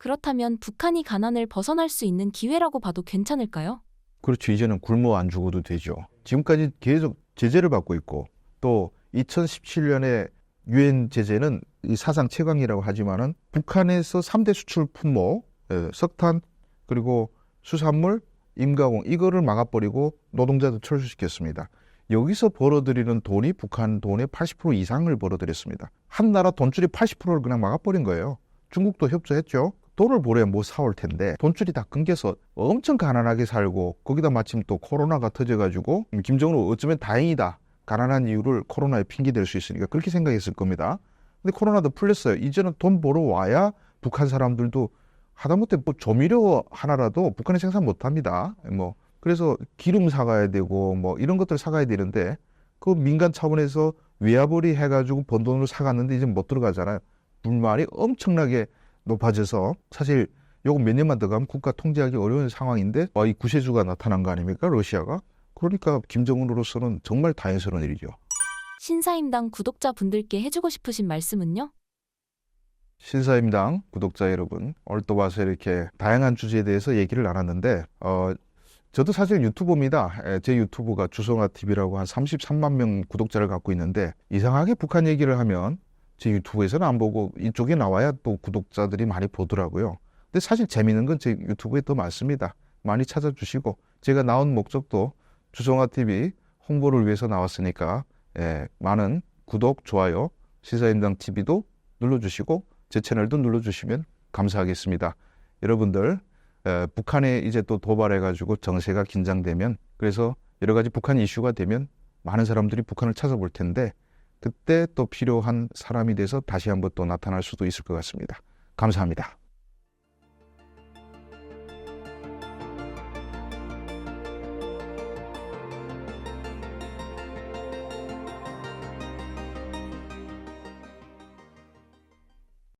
그렇다면 북한이 가난을 벗어날 수 있는 기회라고 봐도 괜찮을까요? 그렇죠. 이제는 굶어 안 죽어도 되죠. 지금까지 계속 제재를 받고 있고 또 2017년에 유엔 제재는 이 사상 최강이라고 하지만은 북한에서 3대 수출 품목, 석탄 그리고 수산물, 임가공 이거를 막아버리고 노동자도 철수시켰습니다. 여기서 벌어들이는 돈이 북한 돈의 80% 이상을 벌어들였습니다. 한 나라 돈줄이 80%를 그냥 막아버린 거예요. 중국도 협조했죠. 돈을 벌어야 뭐 사올 텐데 돈줄이 다 끊겨서 엄청 가난하게 살고 거기다 마침 또 코로나가 터져가지고 김정은은 어쩌면 다행이다. 가난한 이유를 코로나에 핑계댈 수 있으니까 그렇게 생각했을 겁니다. 근데 코로나도 풀렸어요. 이제는 돈 벌어 와야 북한 사람들도 하다못해 뭐 조미료 하나라도 북한에 생산 못 합니다. 뭐 그래서 기름 사가야 되고 뭐 이런 것들 사가야 되는데 그 민간 차원에서 외화벌이 해가지고 번 돈으로 사갔는데 이제 못 들어가잖아요. 불만이 엄청나게 높아져서 사실 요거 몇 년만 더 가면 국가 통제하기 어려운 상황인데 이 구세주가 나타난 거 아닙니까? 러시아가. 그러니까 김정은으로서는 정말 다행스러운 일이죠. 신사임당 구독자분들께 해주고 싶으신 말씀은요? 신사임당 구독자 여러분, 오늘 또 와서 이렇게 다양한 주제에 대해서 얘기를 나눴는데 저도 사실 유튜버입니다. 제 유튜브가 주성아TV라고 한 33만 명 구독자를 갖고 있는데 이상하게 북한 얘기를 하면 제 유튜브에서는 안 보고 이쪽에 나와야 또 구독자들이 많이 보더라고요. 근데 사실 재미있는 건 제 유튜브에 더 많습니다. 많이 찾아주시고 제가 나온 목적도 주성아TV 홍보를 위해서 나왔으니까 많은 구독, 좋아요, 신사임당TV도 눌러주시고 제 채널도 눌러주시면 감사하겠습니다. 여러분들 북한에 이제 또 도발해가지고 정세가 긴장되면 그래서 여러 가지 북한 이슈가 되면 많은 사람들이 북한을 찾아볼 텐데 그때 또 필요한 사람이 돼서 다시 한번 또 나타날 수도 있을 것 같습니다. 감사합니다.